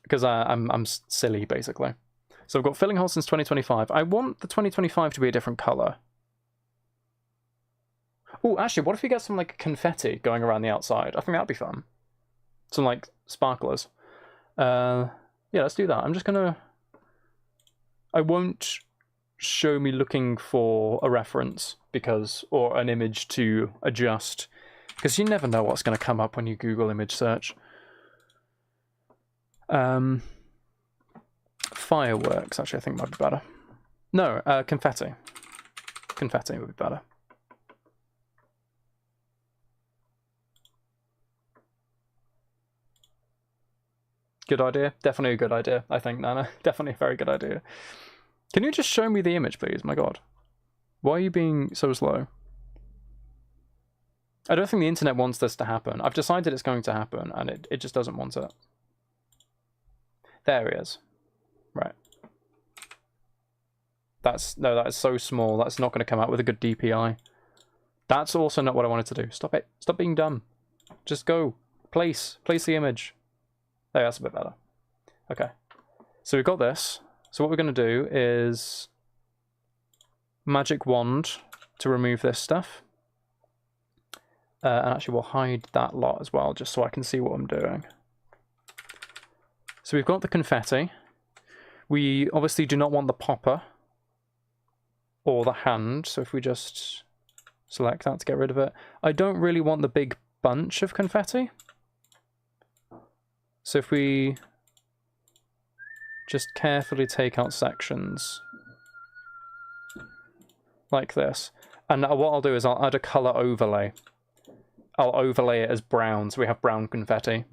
Because I'm silly, basically. So I've got filling holes since 2025. I want the 2025 to be a different colour. Oh, actually, what if we get some, like, confetti going around the outside? I think that'd be fun. Some, like, sparklers. Yeah, let's do that. I'm just gonna... I won't show me looking for a reference, because... or an image to adjust. Because you never know what's going to come up when you Google image search. Fireworks, actually, I think might be better. No, confetti. Confetti would be better. Good idea. Definitely a good idea, I think, Nana. Definitely a very good idea. Can you just show me the image, please? My god. Why are you being so slow? I don't think the internet wants this to happen. I've decided it's going to happen, and it just doesn't want it. There he is. Right. That is so small. That's not going to come out with a good DPI. That's also not what I wanted to do. Stop it. Stop being dumb. Just go. Place the image. There, that's a bit better. Okay. So we've got this. So what we're going to do is magic wand to remove this stuff. And actually we'll hide that lot as well, just so I can see what I'm doing. So we've got the confetti. We obviously do not want the popper or the hand, so if we just select that to get rid of it. I don't really want the big bunch of confetti. So if we just carefully take out sections like this. And what I'll do is I'll add a colour overlay. I'll overlay it as brown, so we have brown confetti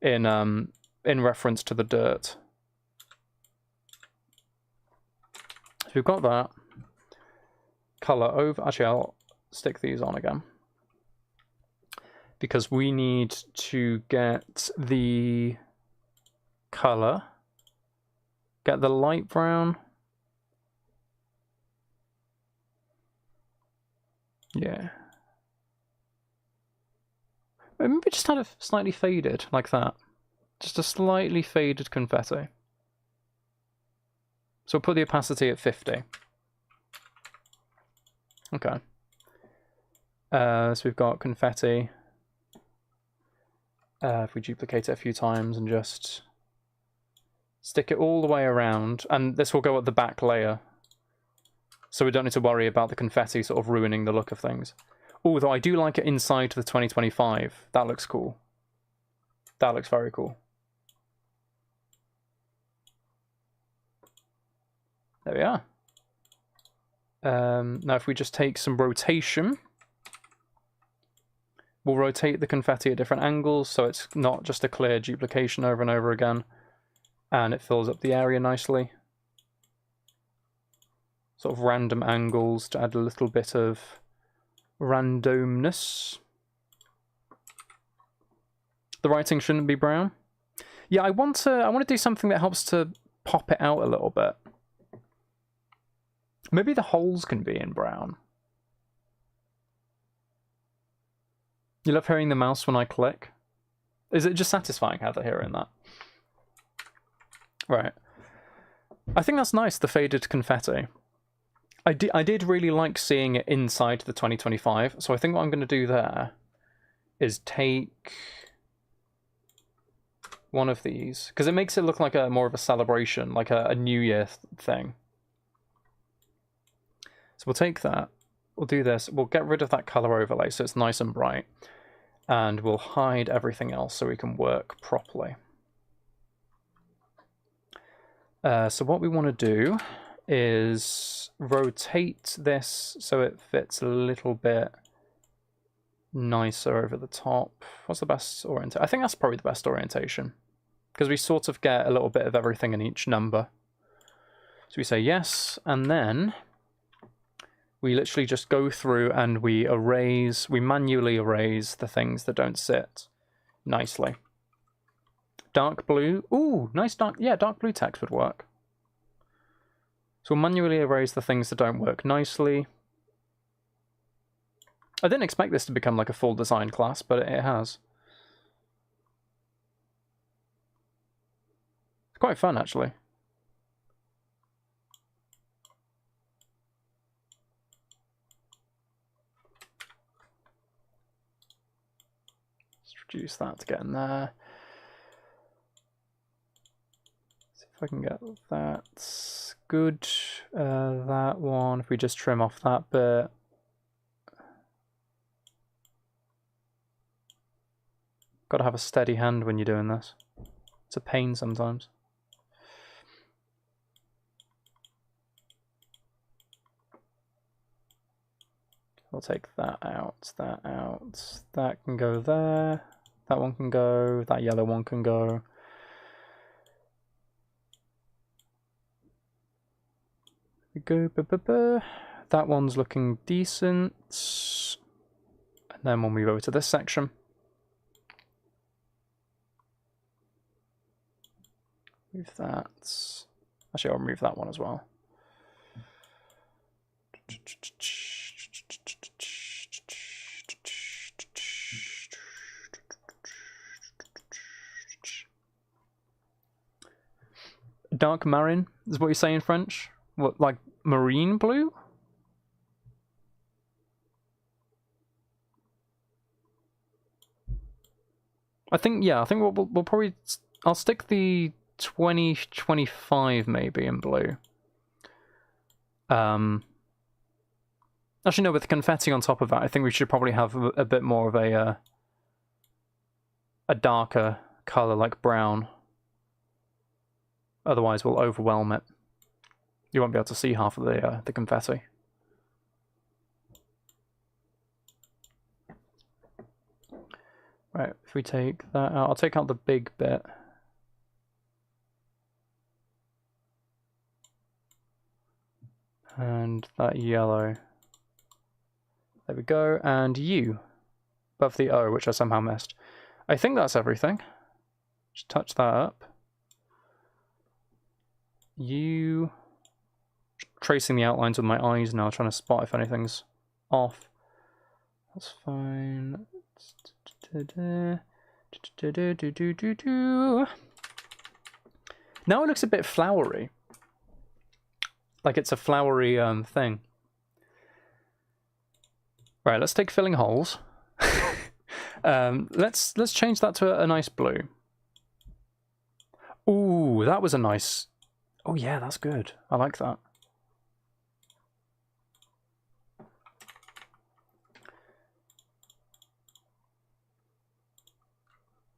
in reference to the dirt. So we've got that. Colour over... Actually, I'll stick these on again. Because we need to get the colour. Get the light brown. Yeah. Maybe just kind of slightly faded, like that. Just a slightly faded confetti. So we'll put the opacity at 50. Okay. So we've got confetti. If we duplicate it a few times and just stick it all the way around, and this will go at the back layer, so we don't need to worry about the confetti sort of ruining the look of things. Although I do like it inside the 2025. That looks cool. That looks very cool. There we are. Now if we just take some rotation, we'll rotate the confetti at different angles so it's not just a clear duplication over and over again, and it fills up the area nicely. Sort of random angles to add a little bit of randomness. The writing shouldn't be brown. Yeah, I want to do something that helps to pop it out a little bit. Maybe the holes can be in brown. You love hearing the mouse when I click? Is it just satisfying, Heather, hearing that? Right. I think that's nice, the faded confetti. I did really like seeing it inside the 2025, so I think what I'm going to do there is take one of these, because it makes it look like more of a celebration, like a New Year thing. So we'll take that, we'll do this, we'll get rid of that color overlay so it's nice and bright, and we'll hide everything else so we can work properly. So what we want to do is rotate this so it fits a little bit nicer over the top. What's the best orientation? I think that's probably the best orientation, because we sort of get a little bit of everything in each number. So we say yes, and then we literally just go through and we manually erase the things that don't sit nicely. Dark blue. Ooh, nice dark blue text would work. So we'll manually erase the things that don't work nicely. I didn't expect this to become like a full design class, but it has. It's quite fun, actually. Let's reduce that to get in there. See if I can get that good. That one, if we just trim off that bit. Got to have a steady hand when you're doing this. It's a pain sometimes. We'll take that out, that out. That can go there. That one can go. That yellow one can go. We go. That one's looking decent. And then we'll move over to this section. Move that. Actually, I'll remove that one as well. Dark marine is what you say in French? What, like marine blue? I think we'll probably... I'll stick the 2025 maybe in blue. Actually, no, with the confetti on top of that, I think we should probably have a bit more of a darker color, like brown. Otherwise, we'll overwhelm it. You won't be able to see half of the confetti. Right, if we take that out, I'll take out the big bit. And that yellow. There we go, and U above the O, which I somehow missed. I think that's everything. Just touch that up. U. Tracing the outlines with my eyes now, trying to spot if anything's off. That's fine. Now it looks a bit flowery. Like it's a flowery thing. Right, let's take filling holes. Let's change that to a nice blue. Ooh, that was a nice... Oh yeah, that's good. I like that.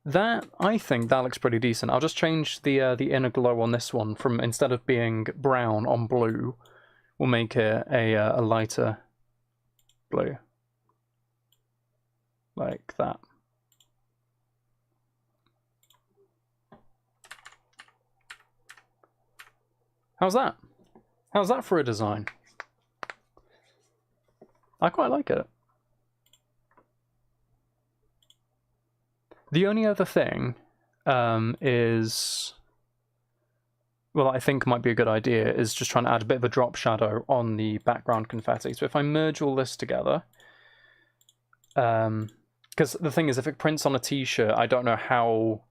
That, I think that looks pretty decent. I'll just change the inner glow on this one from, instead of being brown on blue, we'll make it a lighter blue. Like that. How's that? How's that for a design? I quite like it. The only other thing is well, I think might be a good idea is just trying to add a bit of a drop shadow on the background confetti. So if I merge all this together, because the thing is, if it prints on a t-shirt, I don't know how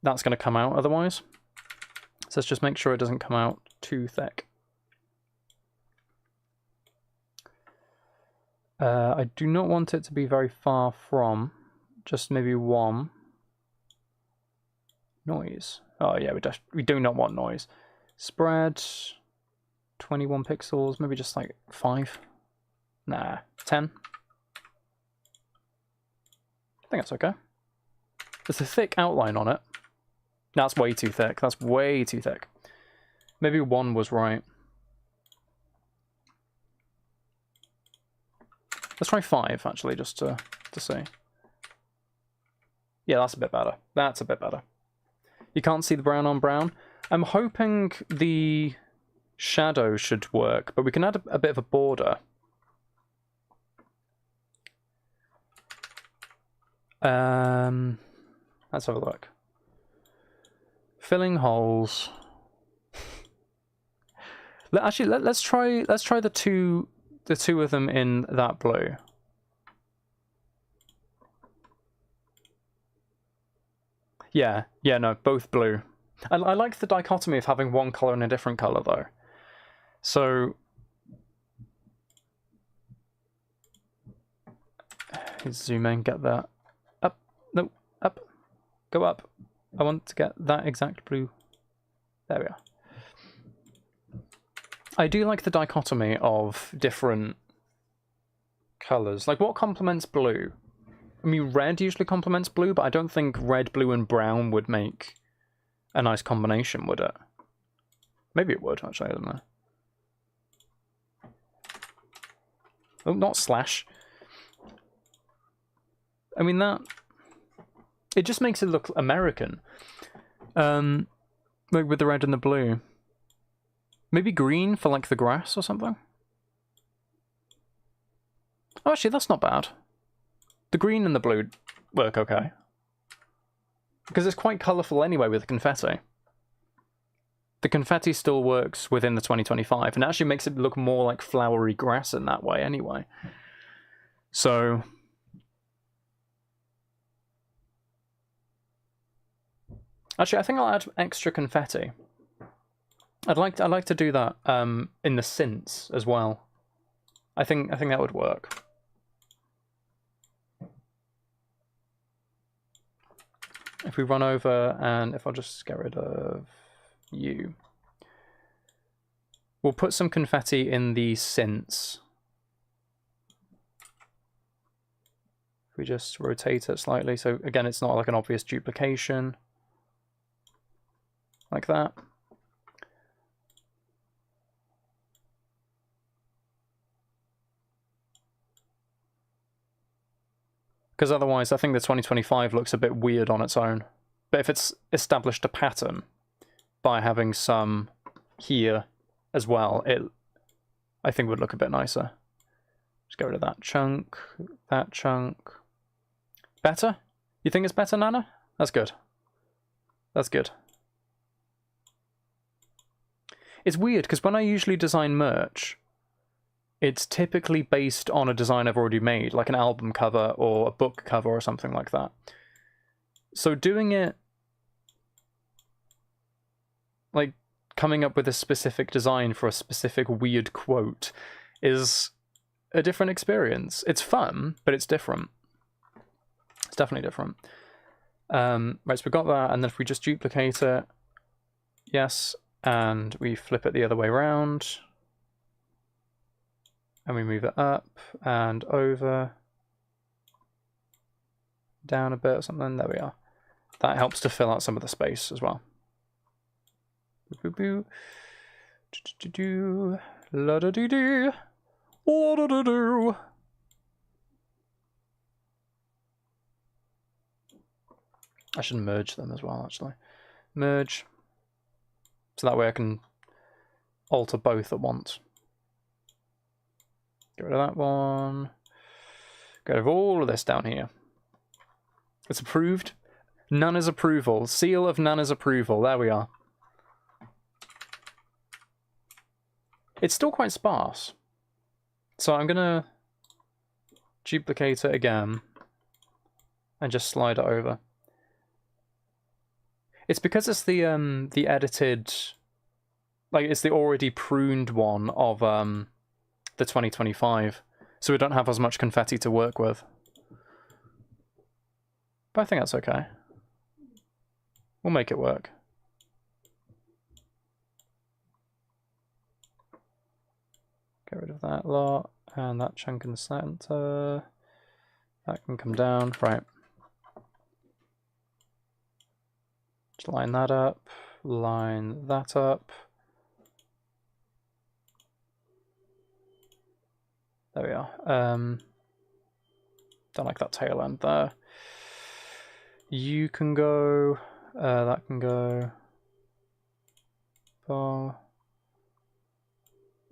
that's going to come out otherwise. So let's just make sure it doesn't come out too thick. I do not want it to be very far from, just maybe one. Noise. Oh yeah, we do not want noise. Spread, 21 pixels, maybe just like 5. Nah, 10. I think that's okay. There's a thick outline on it. That's way too thick. That's way too thick. Maybe 1 was right. Let's try 5, actually, just to see. Yeah, that's a bit better. That's a bit better. You can't see the brown on brown. I'm hoping the shadow should work, but we can add a bit of a border. Let's have a look. Filling holes. Let's try the two of them in that blue. Yeah, no, both blue. I like the dichotomy of having one color and a different color though. So let's zoom in, get that up. No, up. Go up. I want to get that exact blue. There we are. I do like the dichotomy of different colors. Like, what complements blue? I mean, red usually complements blue, but I don't think red, blue, and brown would make a nice combination, would it? Maybe it would, actually, I don't know. Oh, not slash. I mean, that... It just makes it look American. Like with the red and the blue. Maybe green for, like, the grass or something? Oh, actually, that's not bad. The green and the blue work okay. Because it's quite colourful anyway with the confetti. The confetti still works within the 2025, and actually makes it look more like flowery grass in that way anyway. So... Actually, I think I'll add extra confetti. I'd like to do that in the synths as well. I think that would work. If we run over, and if I'll just get rid of you, we'll put some confetti in the synths. If we just rotate it slightly, so again, it's not like an obvious duplication. Like that. Because otherwise, I think the 2025 looks a bit weird on its own. But if it's established a pattern by having some here as well, it, I think, would look a bit nicer. Just get rid of that chunk, that chunk. Better? You think it's better, Nana? That's good. That's good. It's weird, because when I usually design merch, it's typically based on a design I've already made, like an album cover or a book cover or something like that. So doing it, like coming up with a specific design for a specific weird quote, is a different experience. It's fun, but it's different. It's definitely different. Right, so we've got that, and then if we just duplicate it, yes, and we flip it the other way around. And we move it up and over, down a bit or something. There we are. That helps to fill out some of the space as well. Boo boo boo. La da doo doo. La da doo doo. I should merge them as well, actually. Merge. So that way I can alter both at once. Get rid of that one. Get rid of all of this down here. It's approved. Nana's approval. Seal of Nana's approval. There we are. It's still quite sparse. So I'm gonna duplicate it again and just slide it over. It's because it's the edited, like it's the already pruned one of the 2025, so we don't have as much confetti to work with. But I think that's okay. We'll make it work. Get rid of that lot, and that chunk in the center. That can come down, right. Just line that up, line that up. There we are. Don't like that tail end there. You can go, that can go. Oh.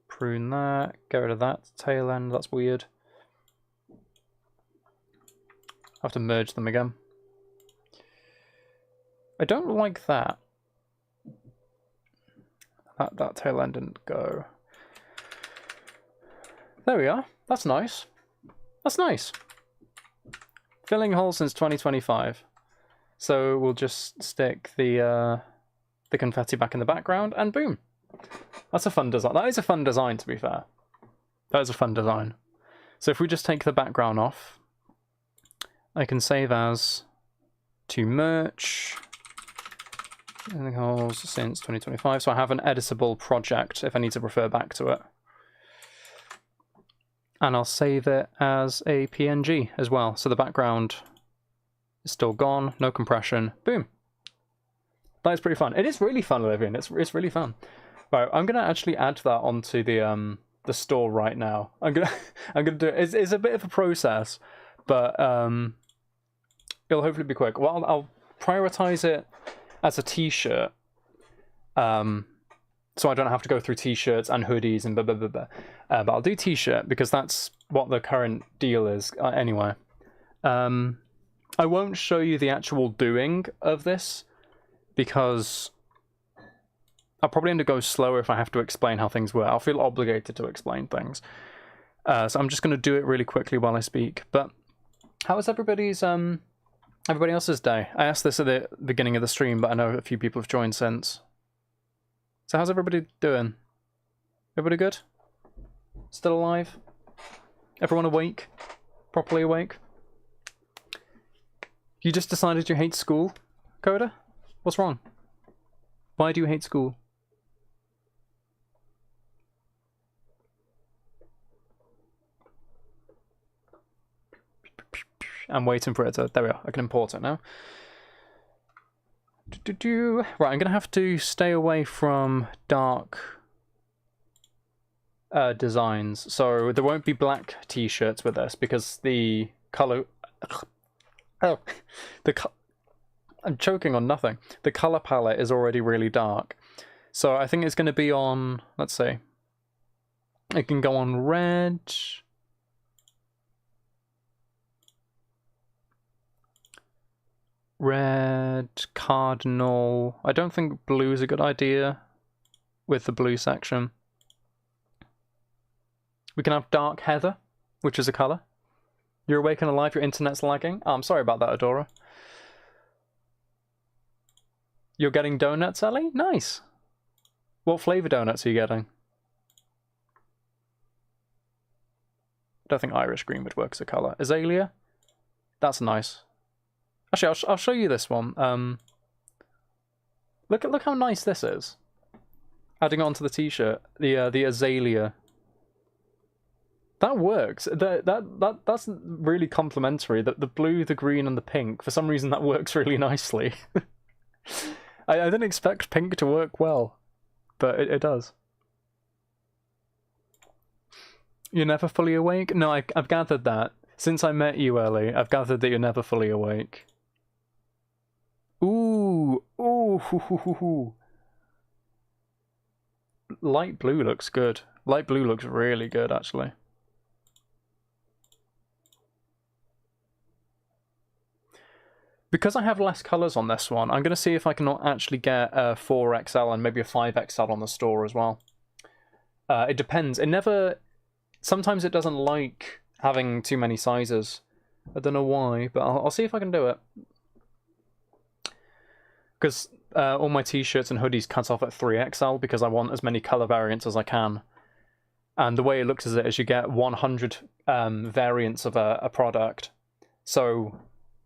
Prune that, get rid of that tail end, that's weird. I have to merge them again. I don't like that. That tail end didn't go. There we are. That's nice. That's nice. Filling holes since 2025. So we'll just stick the confetti back in the background, and boom. That's a fun design. That is a fun design, to be fair. That is a fun design. So if we just take the background off, I can save as to merch. Filling holes since 2025. So I have an editable project if I need to refer back to it. And I'll save it as a PNG as well. So the background is still gone, no compression. Boom. That is pretty fun. It is really fun, Olivia. It's really fun. Right, I'm gonna actually add that onto the store right now. I'm gonna do it. It's a bit of a process, but it'll hopefully be quick. Well, I'll prioritize it as a t-shirt. So I don't have to go through t-shirts and hoodies and blah, blah, blah, blah. But I'll do t-shirt because that's what the current deal is anyway. I won't show you the actual doing of this because I'll probably end up going slower if I have to explain how things work. I'll feel obligated to explain things. So I'm just going to do it really quickly while I speak. But how was everybody else's day? I asked this at the beginning of the stream, but I know a few people have joined since. So how's everybody doing? Everybody good? Still alive? Everyone awake? Properly awake? You just decided you hate school, Coda? What's wrong? Why do you hate school? I'm waiting for it to... There we are. I can import it now. Right, I'm going to have to stay away from dark designs. So there won't be black t-shirts with this because the color... Oh, I'm choking on nothing. The color palette is already really dark. So I think it's going to be on... Let's see. It can go on red... Red, cardinal. I don't think blue is a good idea with the blue section. We can have dark heather, which is a colour. You're awake and alive, your internet's lagging. Oh, I'm sorry about that, Adora. You're getting donuts, Ellie? Nice. What flavour donuts are you getting? I don't think Irish green would work as a colour. Azalea? That's nice. Actually, I'll show you this one. Look how nice this is. Adding on to the t-shirt, the azalea. That works. That's really complimentary. The blue, the green, and the pink. For some reason, that works really nicely. I didn't expect pink to work well, but it does. You're never fully awake? No, I've gathered that. Since I met you, Ellie, I've gathered that you're never fully awake. Ooh, ooh, hoo, hoo, hoo, hoo. Light blue looks good. Light blue looks really good, actually. Because I have less colours on this one, I'm going to see if I can actually get a 4XL and maybe a 5XL on the store as well. It depends. Sometimes it doesn't like having too many sizes. I don't know why, but I'll see if I can do it. Because all my t-shirts and hoodies cut off at 3XL because I want as many color variants as I can. And the way it looks at it is you get 100 variants of a product. So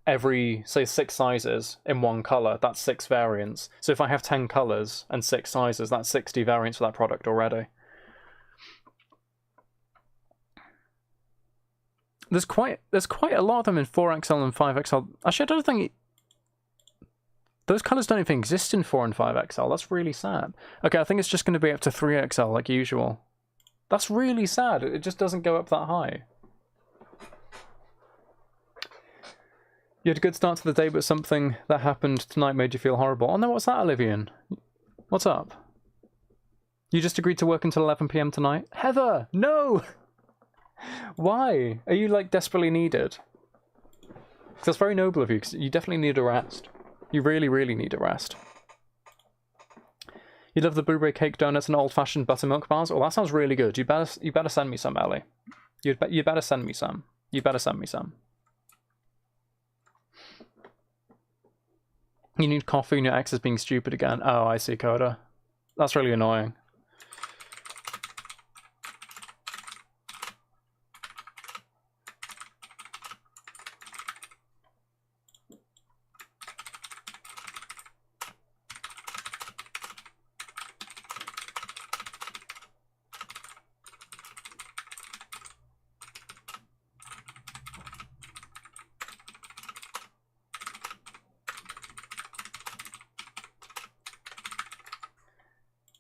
every, say, 6 sizes in one color, that's 6 variants. So if I have 10 colors and 6 sizes, that's 60 variants for that product already. There's quite a lot of them in 4XL and 5XL. Actually, I don't think those colors don't even exist in 4 and 5XL. That's really sad. Okay, I think it's just going to be up to 3XL like usual. That's really sad. It just doesn't go up that high. You had a good start to the day, but something that happened tonight made you feel horrible. Oh no, what's that, Olivian? What's up? You just agreed to work until 11 PM tonight? Heather, no! Why? Are you, like, desperately needed? That's very noble of you, because you definitely need a rest. You really, really need a rest. You love the blueberry cake donuts and old-fashioned buttermilk bars? Oh, that sounds really good. You better send me some, Ellie. You better send me some. You better send me some. You need coffee and your ex is being stupid again. Oh, I see, Coda. That's really annoying.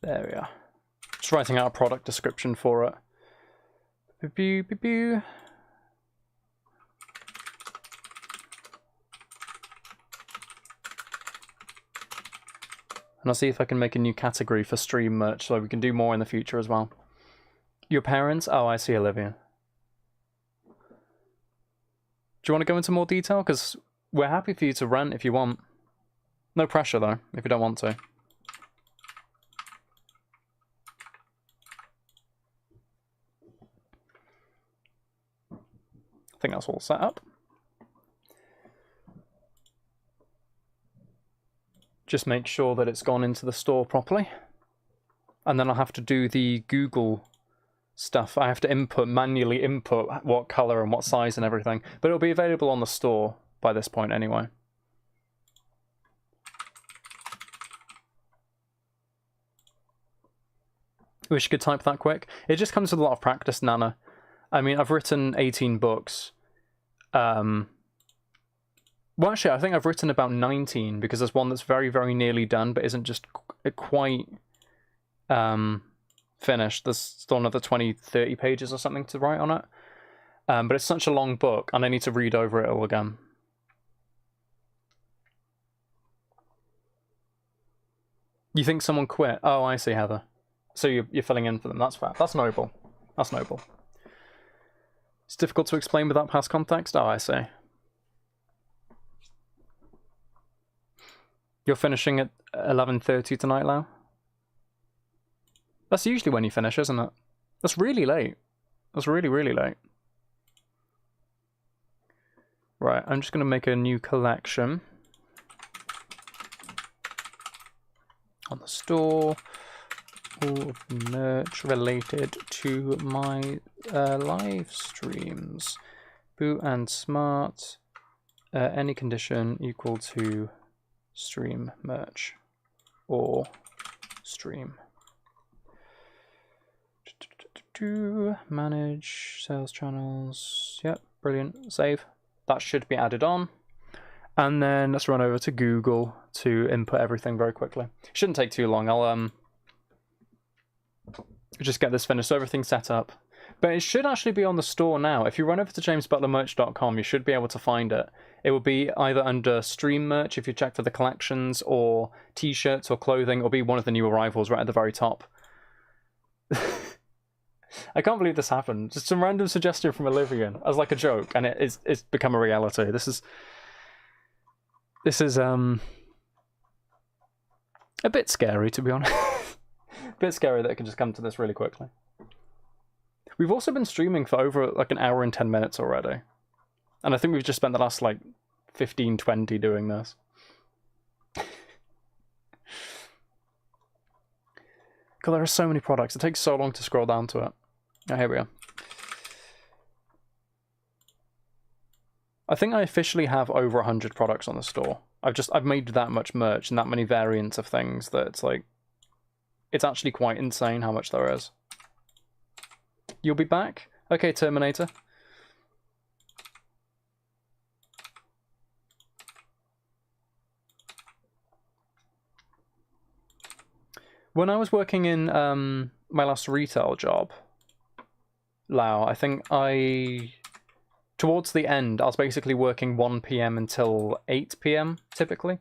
There we are. Just writing out a product description for it. Pew, pew, pew. And I'll see if I can make a new category for stream merch so we can do more in the future as well. Your parents? Oh, I see, Olivia. Do you want to go into more detail? Because we're happy for you to rant if you want. No pressure, though, if you don't want to. I think that's all set up. Just make sure that it's gone into the store properly. And then I'll have to do the Google stuff. I have to manually input what color and what size and everything. But it'll be available on the store by this point anyway. Wish you could type that quick. It just comes with a lot of practice, Nana. I mean, I've written 18 books. Well, actually, I think I've written about 19 because there's one that's very, very nearly done, but isn't just quite finished. There's still another 20, 30 pages or something to write on it. But it's such a long book, and I need to read over it all again. You think someone quit? Oh, I see, Heather. So you're filling in for them. That's fair. That's noble. That's noble. It's difficult to explain without past context? Oh, I see. You're finishing at 11:30 tonight, Lau? That's usually when you finish, isn't it? That's really late. That's really, really late. Right, I'm just going to make a new collection. On the store. All merch related to my live streams. Boot and Smart. Any condition equal to stream merch or stream. Manage sales channels. Yep, brilliant. Save. That should be added on. And then let's run over to Google to input everything very quickly. Shouldn't take too long. I'll just get this finished so everything's set up. But it should actually be on the store now. If you run over to jamesbutlermerch.com, you should be able to find it. It will be either under stream merch if you check for the collections, or t-shirts or clothing. It'll be one of the new arrivals right at the very top. I can't believe this happened. Just some random suggestion from Olivia as like a joke, and it's become a reality. This is a bit scary, to be honest. A bit scary that it can just come to this really quickly. We've also been streaming for over like an hour and 10 minutes already. And I think we've just spent the last like 15, 20 doing this. God, there are so many products. It takes so long to scroll down to it. Oh, here we are. I think I officially have over 100 products on the store. I've made that much merch and that many variants of things that it's like, it's actually quite insane how much there is. You'll be back? Okay, Terminator. When I was working in my last retail job, Lau, I think towards the end, I was basically working 1 PM until 8 PM, typically.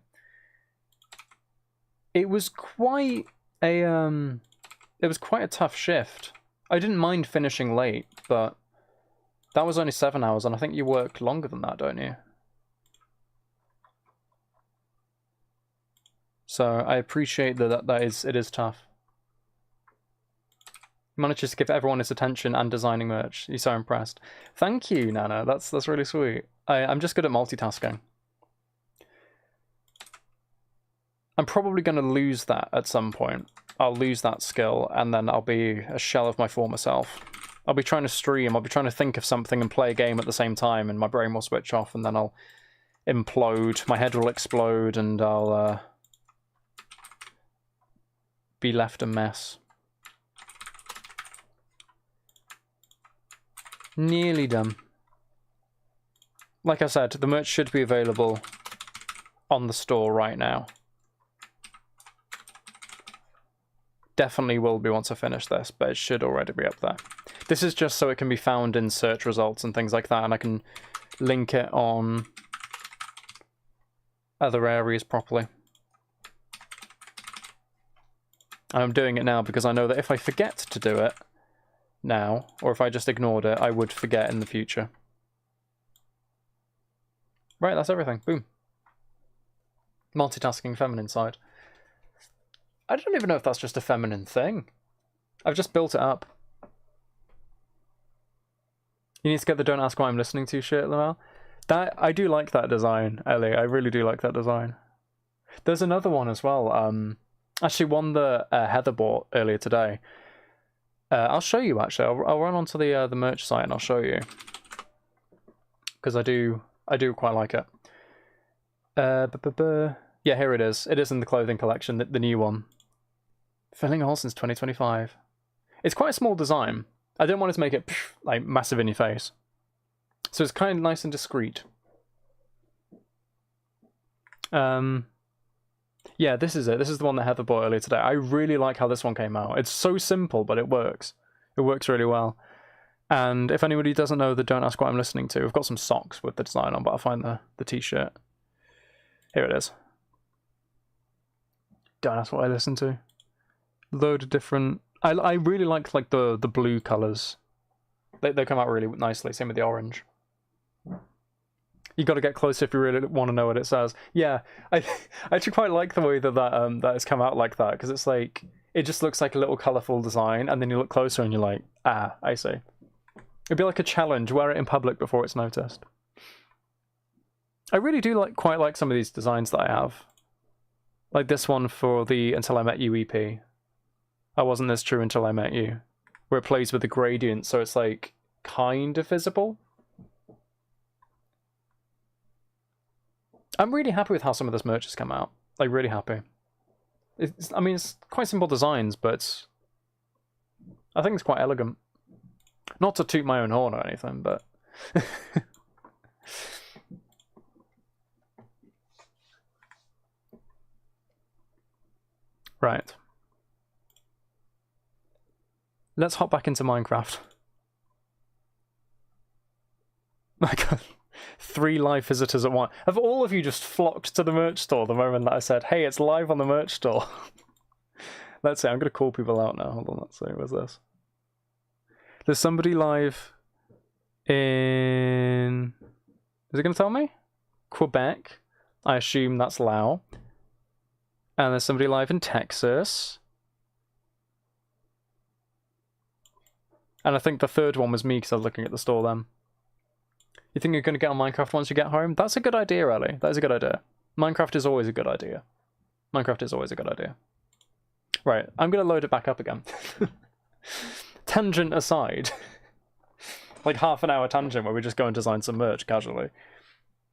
It was quite a tough shift. I didn't mind finishing late, but that was only 7 hours, and I think you work longer than that, don't you? So I appreciate that it is tough. He manages to give everyone his attention and designing merch. He's so impressed. Thank you, Nana. That's really sweet. I'm just good at multitasking. I'm probably going to lose that at some point. I'll lose that skill, and then I'll be a shell of my former self. I'll be trying to stream, I'll be trying to think of something and play a game at the same time, and my brain will switch off, and then I'll implode, my head will explode, and I'll be left a mess. Nearly done. Like I said, the merch should be available on the store right now. Definitely will be once I finish this, but it should already be up there. This is just so it can be found in search results and things like that, and I can link it on other areas properly. And I'm doing it now because I know that if I forget to do it now, or if I just ignored it, I would forget in the future. Right, that's everything. Boom. Multitasking feminine side. I don't even know if that's just a feminine thing. I've just built it up. You need to get the "Don't Ask Why I'm Listening To" shit, Lamel. I do like that design, Ellie. I really do like that design. There's another one as well. Actually, one that Heather bought earlier today. I'll show you, actually. I'll run onto the merch site and I'll show you. Because I do quite like it. Yeah, here it is. It is in the clothing collection, the new one. Filling a hole since 2025. It's quite a small design. I don't want it to make it like massive in your face. So it's kind of nice and discreet. Yeah, this is it. This is the one that Heather bought earlier today. I really like how this one came out. It's so simple, but it works. It works really well. And if anybody doesn't know the "Don't Ask What I'm Listening To," I've got some socks with the design on, but I'll find the t-shirt. Here it is. Don't ask what I listen to. Load of different... I really like the blue colours. They come out really nicely. Same with the orange. You got to get closer if you really want to know what it says. Yeah, I actually quite like the way that has come out like that, because it's like, it just looks like a little colourful design, and then you look closer and you're like, ah, I see. It'd be like a challenge. Wear it in public before it's noticed. I really do quite like some of these designs that I have. Like this one for the "Until I Met You" EP. I wasn't this true until I met you. Where it plays with the gradient, so it's like kind of visible. I'm really happy with how some of this merch has come out. Like, really happy. I mean, it's quite simple designs, but I think it's quite elegant. Not to toot my own horn or anything, but... Right. Let's hop back into Minecraft. My god. 3 live visitors at once. Have all of you just flocked to the merch store the moment that I said, hey, it's live on the merch store? Let's see, I'm going to call people out now. Hold on, let's see, where's this? There's somebody live in... Is it going to tell me? Quebec. I assume that's Lao. And there's somebody live in Texas. And I think the third one was me because I was looking at the store then. You think you're going to get on Minecraft once you get home? That's a good idea, Ellie. That is a good idea. Minecraft is always a good idea. Minecraft is always a good idea. Right, I'm going to load it back up again. Tangent aside. Like half an hour tangent where we just go and design some merch casually.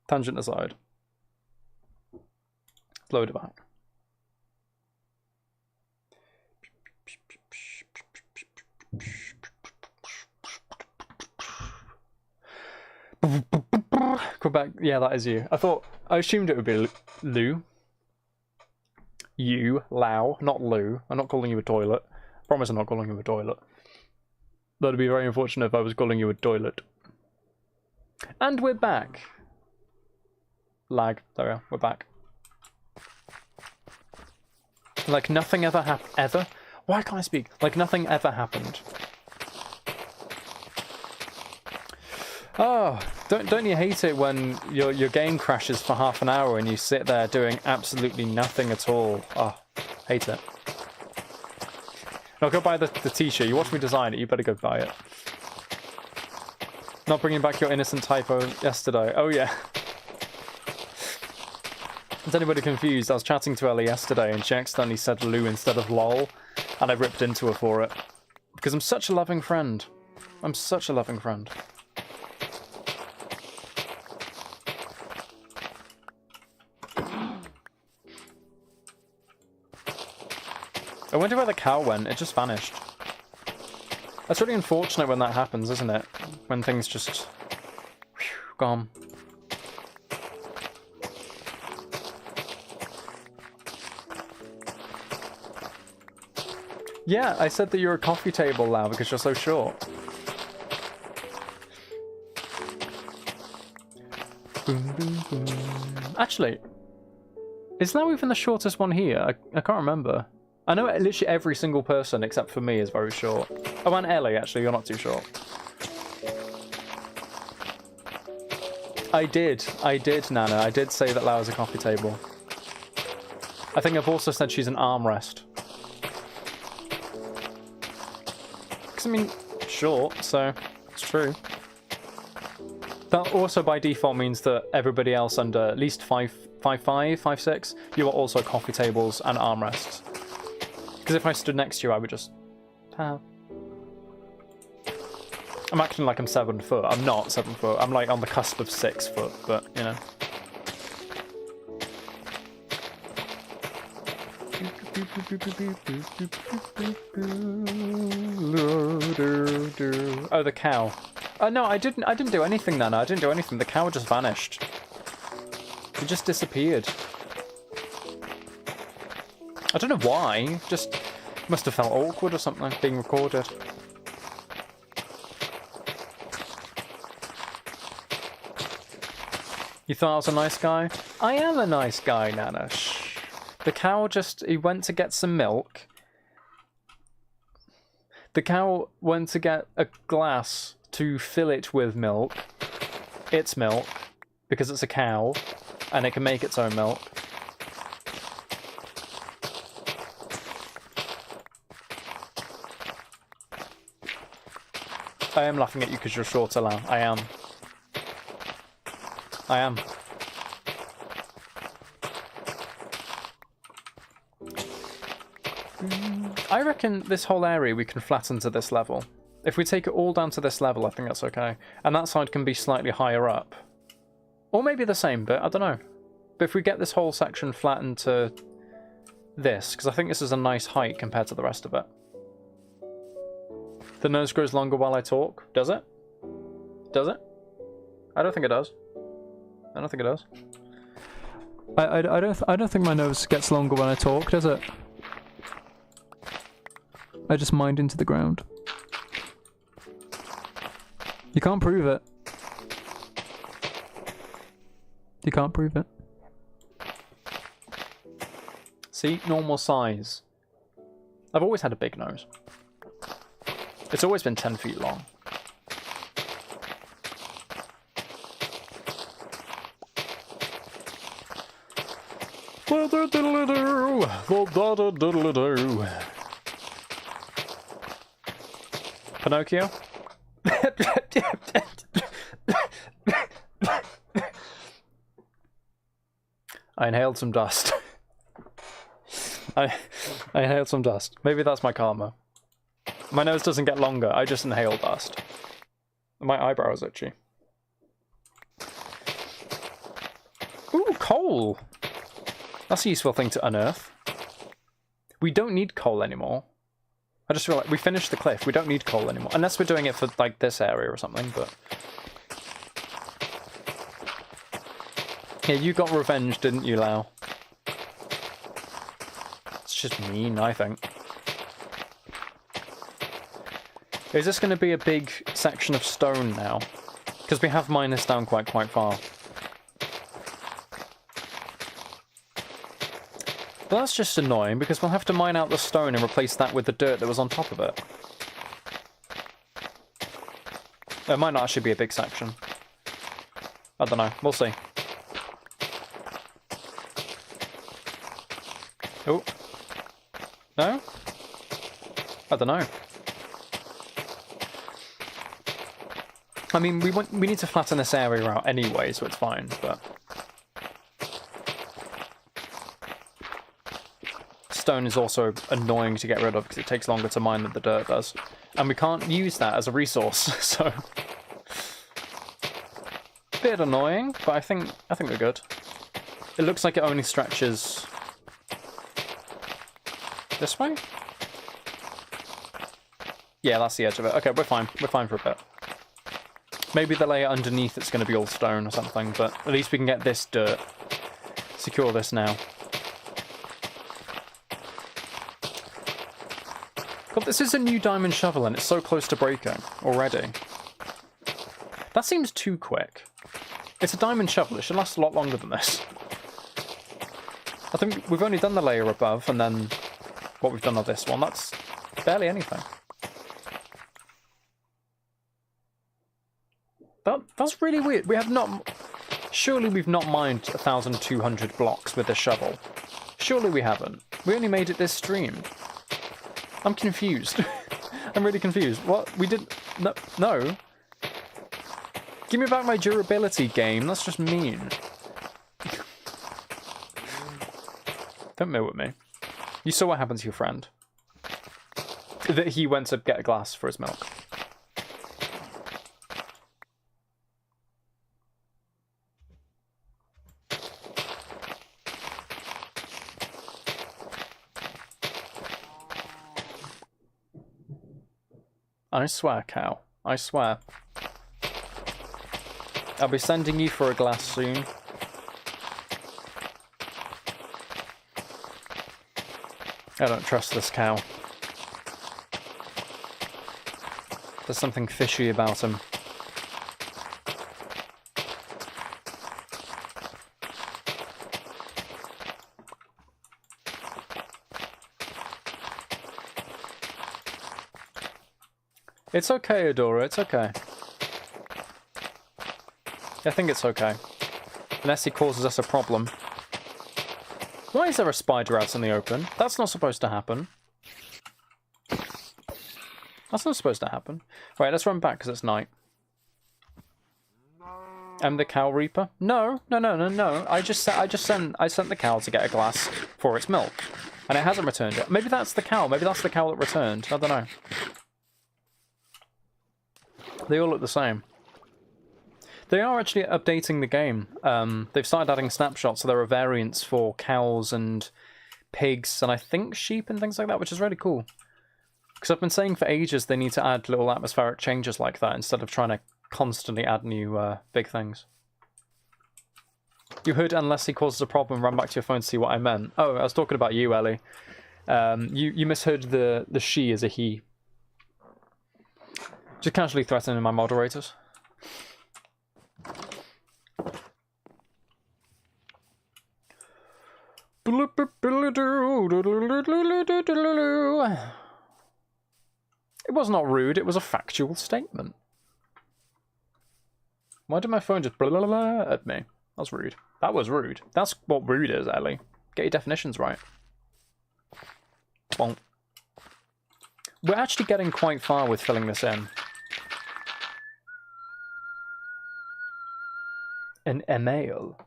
Tangent aside. Let's load it back. Quebec, yeah, that is you. I assumed it would be Lou. You, Lao, not Lou. I'm not calling you a toilet. Promise I'm not calling you a toilet. That'd be very unfortunate if I was calling you a toilet. And we're back. Lag. There we are. We're back. Like nothing ever happened. Ever? Why can't I speak? Like nothing ever happened. Oh, don't you hate it when your game crashes for half an hour and you sit there doing absolutely nothing at all? Oh, hate it. No, go buy the t-shirt. You watched me design it, you better go buy it. Not bringing back your innocent typo yesterday. Oh yeah. Is anybody confused? I was chatting to Ellie yesterday and she accidentally said Lou instead of lol, and I ripped into her for it. Because I'm such a loving friend. I'm such a loving friend. I wonder where the cow went. It just vanished. That's really unfortunate when that happens, isn't it? When things just... gone. Yeah, I said that you're a coffee table now because you're so short. Boom, boom, boom. Actually, is Lau even the shortest one here? I can't remember. I know literally every single person except for me is very short. Oh, and Ellie, actually, you're not too short. I did, Nana. I did say that Lau is a coffee table. I think I've also said she's an armrest. Because, I mean, short, so it's true. That also by default means that everybody else under at least 5'5", 5'6", you are also coffee tables and armrests. Because if I stood next to you, I would just... I'm acting like I'm 7 foot. I'm not 7 foot. I'm like on the cusp of 6 foot, but, you know. Oh, the cow. No, I didn't do anything, Nana. I didn't do anything. The cow just vanished. It just disappeared. I don't know why. Just must have felt awkward or something being recorded. You thought I was a nice guy? I am a nice guy, Nana. Shh. The cow he went to get some milk. The cow went to get a glass to fill it with milk. Its milk. Because it's a cow. And it can make its own milk. I am laughing at you because you're shorter, Lau. I am. I am. I reckon this whole area we can flatten to this level. If we take it all down to this level, I think that's okay. And that side can be slightly higher up. Or maybe the same bit, I don't know. But if we get this whole section flattened to this, because I think this is a nice height compared to the rest of it. The nose grows longer while I talk. Does it? Does it? I don't think it does. I don't think it does. I don't think my nose gets longer when I talk, does it? I just mind into the ground. You can't prove it. You can't prove it. See? Normal size. I've always had a big nose. It's always been 10 feet long. Pinocchio? I inhaled some dust. I inhaled some dust. Maybe that's my karma. My nose doesn't get longer, I just inhale dust. My eyebrow is itchy. Ooh, coal! That's a useful thing to unearth. We don't need coal anymore. I just feel like we finished the cliff, we don't need coal anymore. Unless we're doing it for, like, this area or something, but... Yeah, you got revenge, didn't you, Lau? It's just mean, I think. Is this going to be a big section of stone now? Because we have mined this down quite far. But that's just annoying, because we'll have to mine out the stone and replace that with the dirt that was on top of it. It might not actually be a big section. I don't know. We'll see. Oh. No? I don't know. I mean, we need to flatten this area out anyway, so it's fine, but... Stone is also annoying to get rid of because it takes longer to mine than the dirt does. And we can't use that as a resource, so... Bit annoying, but I think we're good. It looks like it only stretches... this way? Yeah, that's the edge of it. Okay, we're fine. We're fine for a bit. Maybe the layer underneath it's going to be all stone or something, but at least we can get this dirt. Secure this now. God, this is a new diamond shovel and it's so close to breaking already. That seems too quick. It's a diamond shovel, it should last a lot longer than this. I think we've only done the layer above and then what we've done on this one, that's barely anything. That's really weird. We have not... Surely we've not mined 1,200 blocks with a shovel. Surely we haven't. We only made it this stream. I'm confused. I'm really confused. What? We did... No. No. Give me back my durability, game. That's just mean. Don't mill with me. You saw what happened to your friend. That he went to get a glass for his milk. I swear, cow. I swear. I'll be sending you for a glass soon. I don't trust this cow. There's something fishy about him. It's okay, Adora, it's okay. I think it's okay. Unless he causes us a problem. Why is there a spider out in the open? That's not supposed to happen. That's not supposed to happen. Right, let's run back because it's night. I'm the cow reaper? No. I sent the cow to get a glass for its milk. And it hasn't returned it. Maybe that's the cow. Maybe that's the cow that returned. I don't know. They all look the same. They are actually updating the game. They've started adding snapshots, so there are variants for cows and pigs, and I think sheep and things like that, which is really cool. Because I've been saying for ages they need to add little atmospheric changes like that, instead of trying to constantly add new big things. You heard unless he causes a problem, run back to your phone to see what I meant. Oh, I was talking about you, Ellie. You misheard the she as a he. Just casually threatening my moderators. It was not rude, it was a factual statement. Why did my phone just blah blah blah at me? That's rude. That was rude. That's what rude is, Ellie. Get your definitions right. Bonk. We're actually getting quite far with filling this in. An email?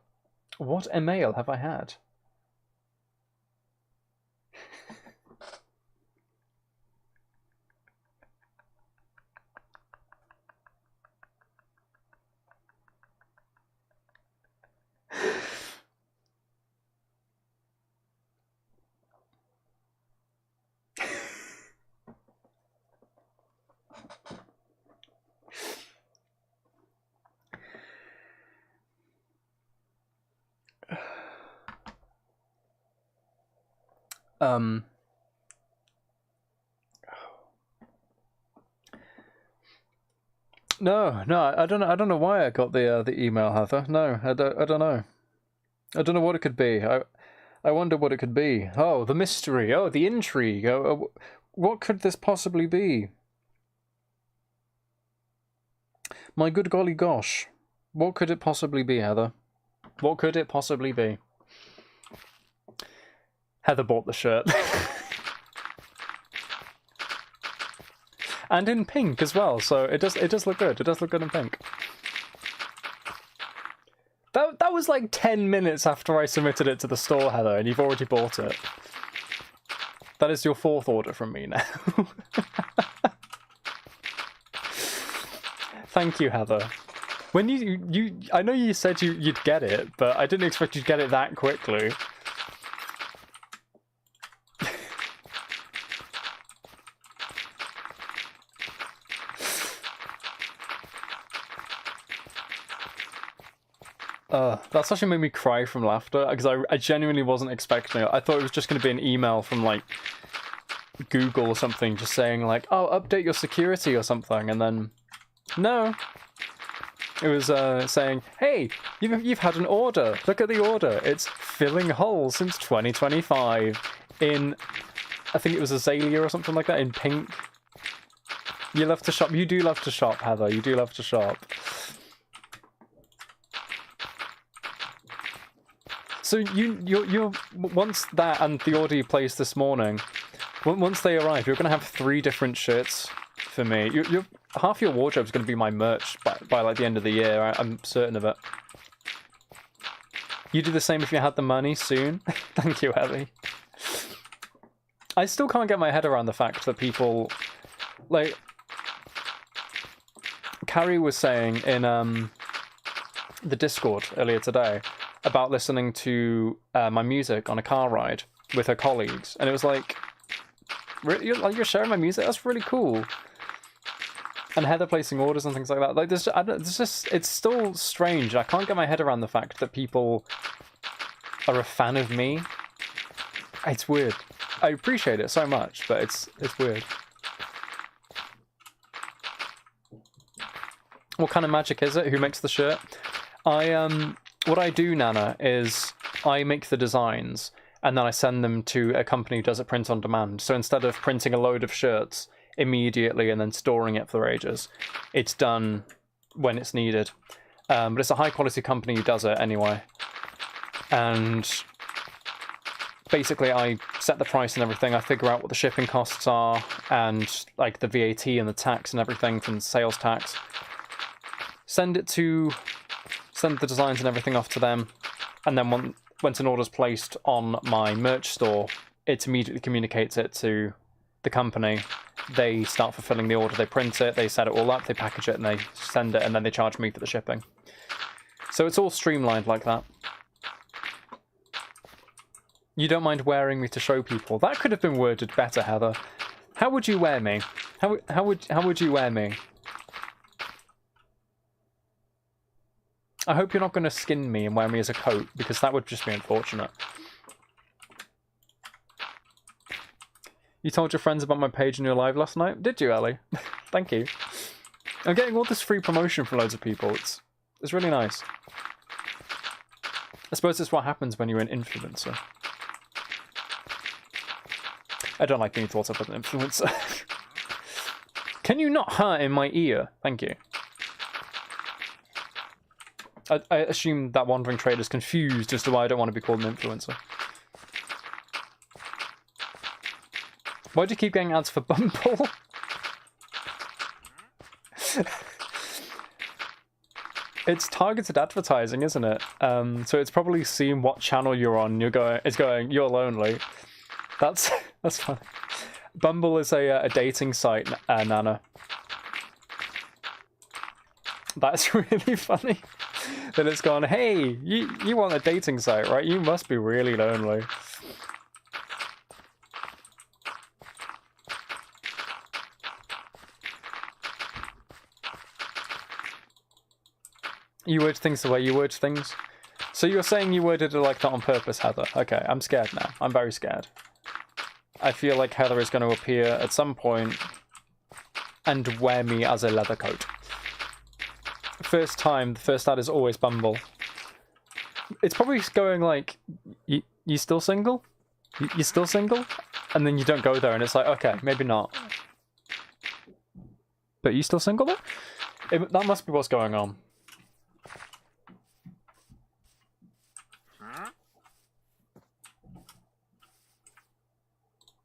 What email have I had? No, I don't know why I got the email, Heather. No, I don't know. I don't know what it could be. I wonder what it could be. Oh, the mystery. Oh, the intrigue. What could this possibly be? My good golly gosh. What could it possibly be, Heather? What could it possibly be? Heather bought the shirt. And in pink as well, so it does look good. It does look good in pink. That was like 10 minutes after I submitted it to the store, Heather, and you've already bought it. That is your 4th order from me now. Thank you, Heather. When I know you said you'd get it, but I didn't expect you'd get it that quickly. That's actually made me cry from laughter, because I genuinely wasn't expecting it. I thought it was just going to be an email from, like, Google or something, just saying, like, oh, update your security or something, and then... No. It was saying, hey, you've had an order. Look at the order. It's filling holes since 2025 in, I think it was Azalea or something like that, in pink. You love to shop. You do love to shop, Heather. You do love to shop. So you're once that and the order you placed this morning, once they arrive, you're going to have 3 different shirts for me. You're half your wardrobe is going to be my merch by like the end of the year. I'm certain of it. You do the same if you had the money soon. Thank you, Ellie. I still can't get my head around the fact that people, like, Carrie was saying in the Discord earlier today about listening to my music on a car ride with her colleagues, and it was like, you're sharing my music? That's really cool. And Heather placing orders and things like that. Like, it's still strange. I can't get my head around the fact that people are a fan of me. It's weird. I appreciate it so much, but it's weird. What kind of magic is it? Who makes the shirt? What I do, Nana, is I make the designs and then I send them to a company who does it print on demand. So instead of printing a load of shirts immediately and then storing it for ages, it's done when it's needed. But it's a high quality company who does it anyway. And basically I set the price and everything. I figure out what the shipping costs are and like the VAT and the tax and everything from sales tax. Send the designs and everything off to them, and then once an order's placed on my merch store, it immediately communicates it to the company. They start fulfilling the order, they print it, they set it all up, they package it, and they send it, and then they charge me for the shipping. So it's all streamlined like that. You don't mind wearing me to show people. That could have been worded better, Heather. How would you wear me? How would you wear me? I hope you're not going to skin me and wear me as a coat, because that would just be unfortunate. You told your friends about my page in your live last night? Did you, Ellie? Thank you. I'm getting all this free promotion from loads of people. It's really nice. I suppose it's what happens when you're an influencer. I don't like being thought of as an influencer. Can you not hurt in my ear? Thank you. I assume that Wandering Trader's confused as to why I don't want to be called an influencer. Why do you keep getting ads for Bumble? It's targeted advertising, isn't it? So it's probably seen what channel you're on. It's going, you're lonely. That's funny. Bumble is a dating site, Nana. That's really funny. That it's gone, hey, you want a dating site, right? You must be really lonely. You word things the way you word things. So you're saying you worded it like that on purpose, Heather? Okay, I'm scared now. I'm very scared. I feel like Heather is going to appear at some point and wear me as a leather coat. First time, the first ad is always Bumble. It's probably going like, you still single? You still single? And then you don't go there and it's like, okay, maybe not. But you still single though? That must be what's going on.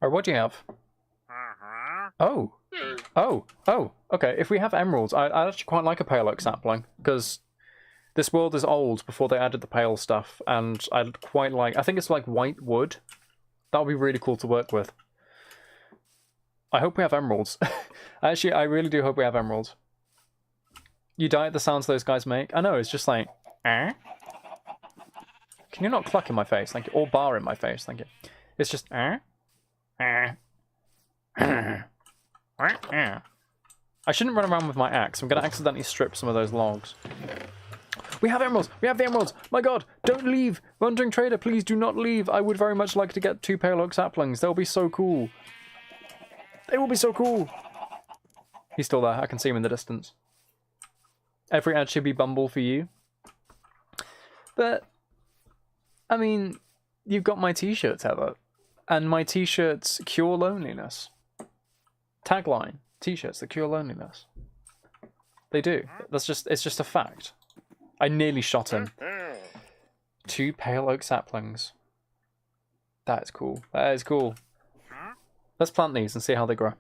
Or what do you have? Oh. Oh, okay. If we have emeralds, I actually quite like a pale oak sapling, because this world is old before they added the pale stuff, and I'd quite like, I think it's like white wood. That would be really cool to work with. I hope we have emeralds. Actually, I really do hope we have emeralds. You die at the sounds those guys make? I know, it's just like, eh? Can you not cluck in my face? Thank you. Or bar in my face, thank you. It's just, eh? I shouldn't run around with my axe. I'm going to accidentally strip some of those logs. We have emeralds! We have the emeralds! My god! Don't leave! Wandering Trader, please do not leave! I would very much like to get 2 pale oak saplings. They'll be so cool. They will be so cool! He's still there. I can see him in the distance. Every ad should be Bumble for you. But, I mean, you've got my t-shirts, Heather. And my t-shirts cure loneliness. Tagline. T-shirts that cure loneliness. They do. It's just a fact. I nearly shot him. 2 pale oak saplings. That is cool. That is cool. Let's plant these and see how they grow.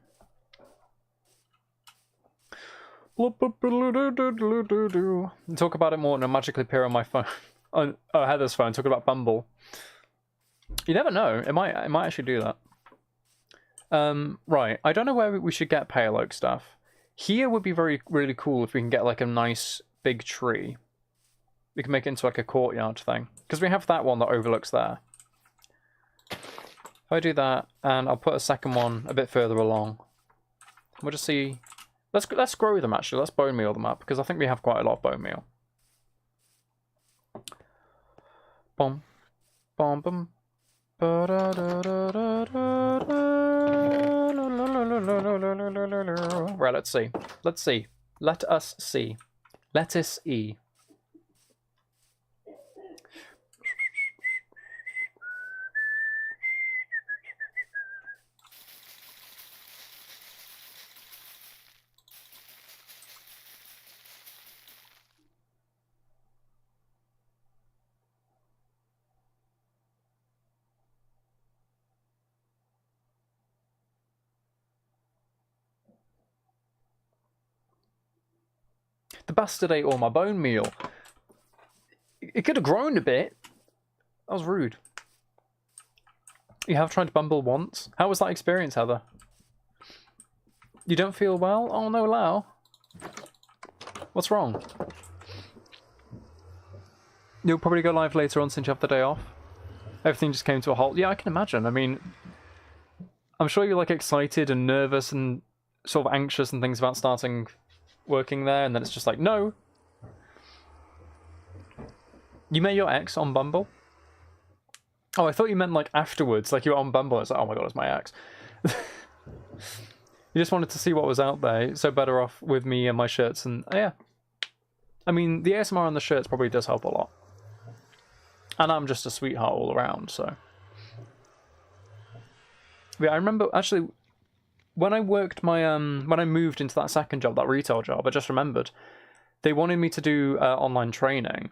Talk about it more and it'll magically appear on my phone. On Heather's phone. Talk about Bumble. You never know. It might actually do that. Right. I don't know where we should get pale oak stuff. Here would be really cool if we can get like a nice big tree. We can make it into like a courtyard thing. Because we have that one that overlooks there. If I do that, and I'll put a second one a bit further along. We'll just see. Let's grow them actually. Let's bone meal them up because I think we have quite a lot of bone meal. Boom, boom, boom. Right, let's see. Let's see. Let us see. Lettuce E. The bastard ate all my bone meal. It could have grown a bit. That was rude. You have tried Bumble once? How was that experience, Heather? You don't feel well? Oh no, Lau. What's wrong? You'll probably go live later on since you have the day off. Everything just came to a halt. Yeah, I can imagine. I mean, I'm sure you're like excited and nervous and sort of anxious and things about starting working there, and then it's just like, no. You met your ex on Bumble? Oh, I thought you meant like afterwards, like you were on Bumble. It's like, oh my god, it's my ex. You just wanted to see what was out there, so better off with me and my shirts, and yeah. I mean, the ASMR on the shirts probably does help a lot. And I'm just a sweetheart all around, so. Yeah, I remember, actually, when I worked my, when I moved into that second job, that retail job, I just remembered, they wanted me to do online training,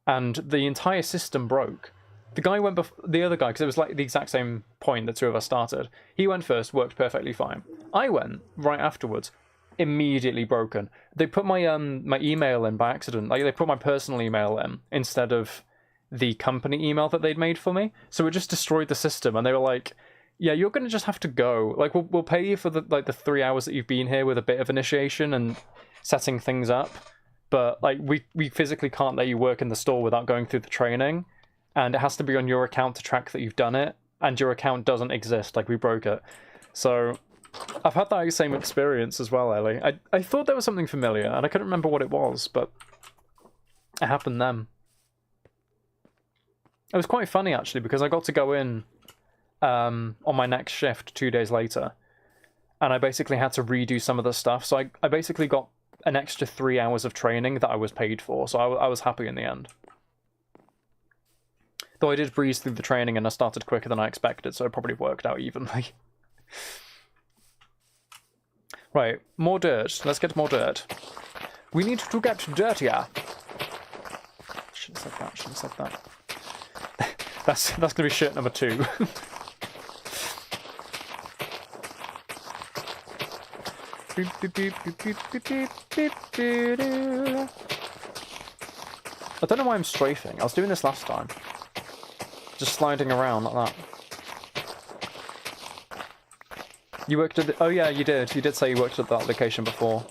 and the entire system broke. The guy went the other guy, because it was like the exact same point the two of us started. He went first, worked perfectly fine. I went right afterwards, immediately broken. They put my my email in by accident. Like they put my personal email in instead of the company email that they'd made for me. So it just destroyed the system. And they were like, "Yeah, you're gonna just have to go. Like we'll pay you for the 3 hours that you've been here with a bit of initiation and setting things up, but like we physically can't let you work in the store without going through the training." And it has to be on your account to track that you've done it, and your account doesn't exist, like we broke it. So I've had that same experience as well, Ellie. I thought there was something familiar, and I couldn't remember what it was, but it happened then. It was quite funny, actually, because I got to go in on my next shift 2 days later, and I basically had to redo some of the stuff, so I basically got an extra 3 hours of training that I was paid for, so I was happy in the end. Though I did breeze through the training and I started quicker than I expected, so it probably worked out evenly. Right, more dirt. Let's get more dirt. We need to get dirtier. Shouldn't have said that, shouldn't have said that. That's going to be shirt number 2. I don't know why I'm strafing. I was doing this last time. Just sliding around like that. You worked at the... Oh yeah, you did. You did say you worked at that location before.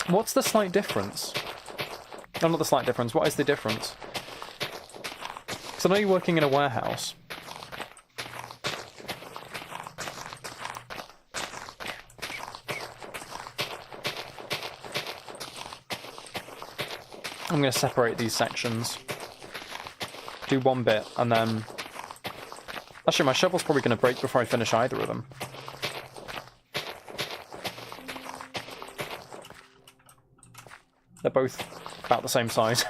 What's the slight difference? Oh, not the slight difference. What is the difference? Because I know you're working in a warehouse. I'm going to separate these sections. Do one bit, and then... Actually, my shovel's probably going to break before I finish either of them. They're both about the same size.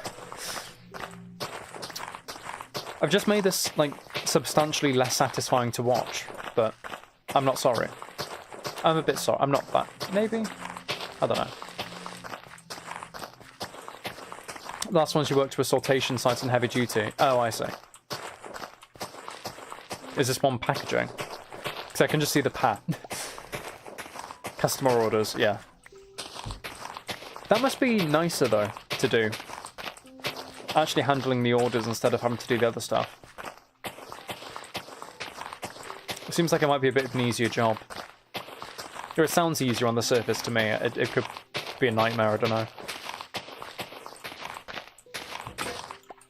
I've just made this, like, substantially less satisfying to watch, but I'm not sorry. I'm a bit sorry. I'm not that. Maybe? I don't know. Last ones you worked with sortation sites and heavy duty. Oh, I see. Is this one packaging? Because I can just see the pat. Customer orders, yeah. That must be nicer, though, to do. Actually handling the orders instead of having to do the other stuff. It seems like it might be a bit of an easier job. Or it sounds easier on the surface to me. It could be a nightmare, I don't know.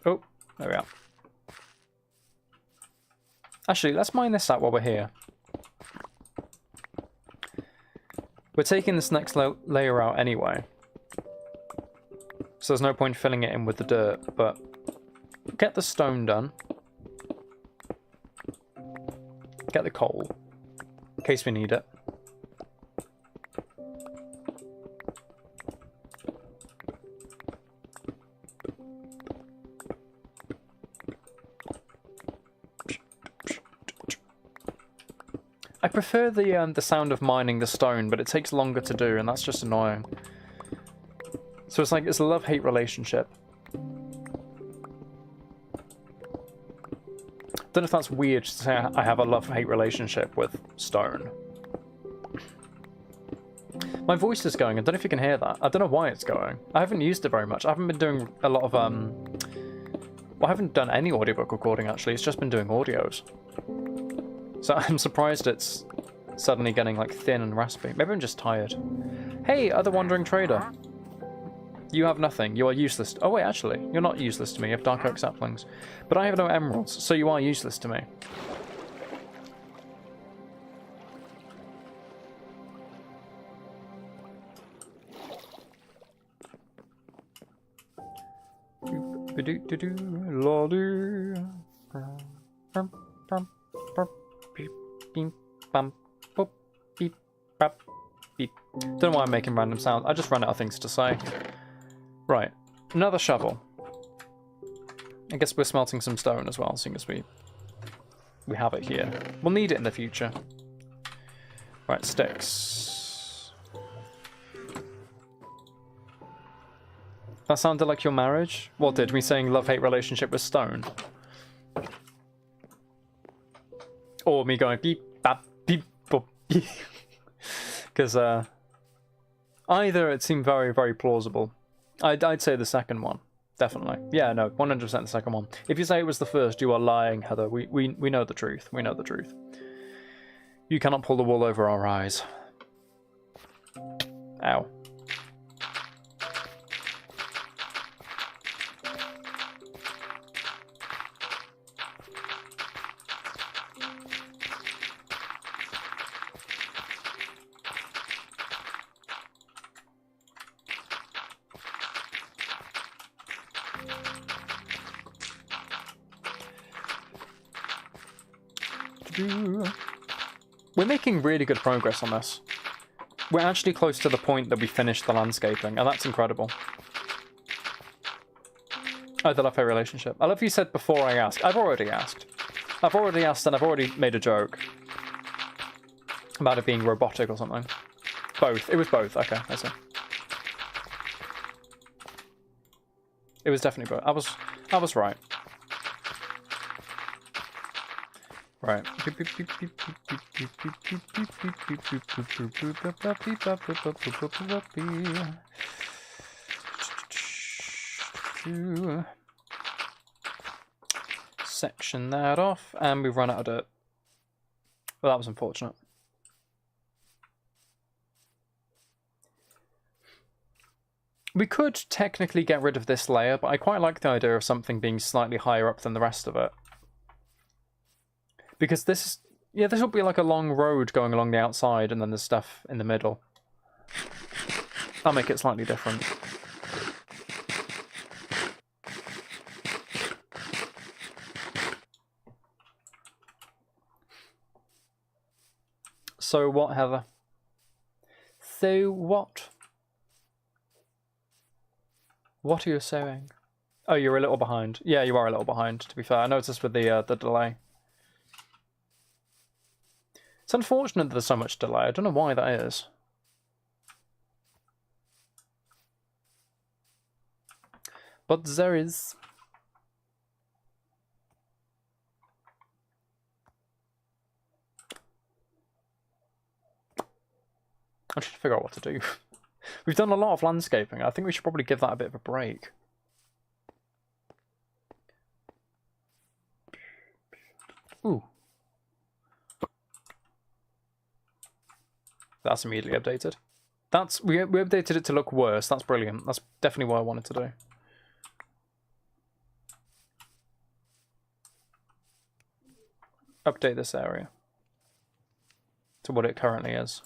Oh, there we are. Actually, let's mine this out while we're here. We're taking this next layer out anyway. So there's no point filling it in with the dirt, but get the stone done. Get the coal, in case we need it. I prefer the sound of mining the stone, but it takes longer to do, and that's just annoying. So it's like, it's a love-hate relationship. Don't know if that's weird to say I have a love-hate relationship with stone. My voice is going, I don't know if you can hear that. I don't know why it's going. I haven't used it very much. I haven't been doing a lot of, well, I haven't done any audiobook recording, actually. It's just been doing audios. So I'm surprised it's suddenly getting, like, thin and raspy. Maybe I'm just tired. Hey, other wandering trader. You have nothing. You are useless. Oh, wait, actually. You're not useless to me. You have dark oak saplings. But I have no emeralds, so you are useless to me. Don't know why I'm making random sounds. I just ran out of things to say. Right, another shovel. I guess we're smelting some stone as well, seeing as we have it here. We'll need it in the future. Right, sticks. That sounded like your marriage? What did we saying love-hate relationship with stone? or me going beep, bap, beep, boop, beep. Because either it seemed very, very plausible. I'd say the second one. Definitely. Yeah, no, 100% the second one. If you say it was the first, you are lying, Heather. We know the truth. We know the truth. You cannot pull the wool over our eyes. Ow. We're making really good progress on this. We're actually close to the point that we finished the landscaping, and that's incredible. Oh, the love-hate relationship. I love you said before I asked. I've already asked. I've already asked, and I've already made a joke about it being robotic or something. Both. It was both. Okay, I see. It was definitely both. I was right. Right. Section that off, and we've run out of dirt. Well, that was unfortunate. We could technically get rid of this layer, but I quite like the idea of something being slightly higher up than the rest of it. Because this will be like a long road going along the outside, and then there's stuff in the middle. I'll make it slightly different. So what, Heather? So what? What are you saying? Oh, you're a little behind. Yeah, you are a little behind, to be fair. I noticed with the delay. It's unfortunate that there's so much delay. I don't know why that is. But there is. I should figure out what to do. We've done a lot of landscaping. I think we should probably give that a bit of a break. Ooh. That's immediately updated. We updated it to look worse. That's brilliant. That's definitely what I wanted to do. Update this area to what it currently is.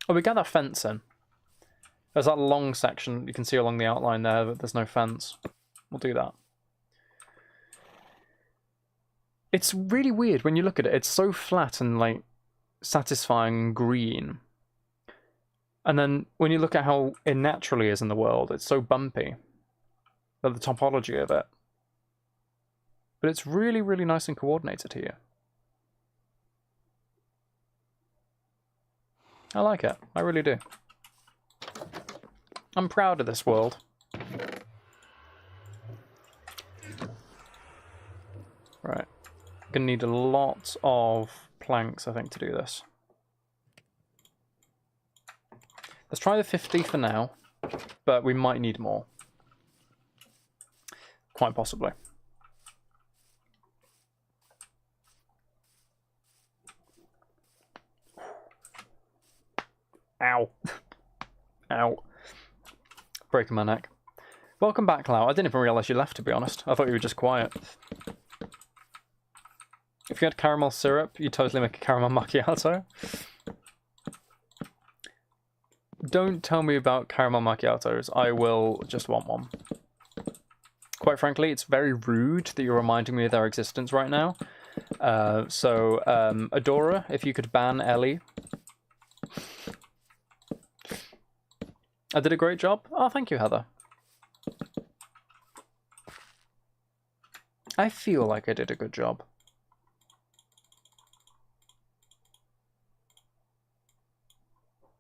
Oh, we got that fence in. There's that long section you can see along the outline there, but there's no fence. We'll do that. It's really weird when you look at it. It's so flat and like satisfying green. And then when you look at how it naturally is in the world, it's so bumpy. The topology of it. But it's really, really nice and coordinated here. I like it. I really do. I'm proud of this world. Right. Gonna need a lot of planks, I think, to do this. Let's try the 50 for now, but we might need more. Quite possibly. Ow. Ow. Breaking my neck. Welcome back, Lau. I didn't even realise you left, to be honest. I thought you were just quiet. If you had caramel syrup, you'd totally make a caramel macchiato. Don't tell me about caramel macchiatos. I will just want one. Quite frankly, it's very rude that you're reminding me of their existence right now. Adora, if you could ban Ellie. I did a great job. Oh, thank you, Heather. I feel like I did a good job.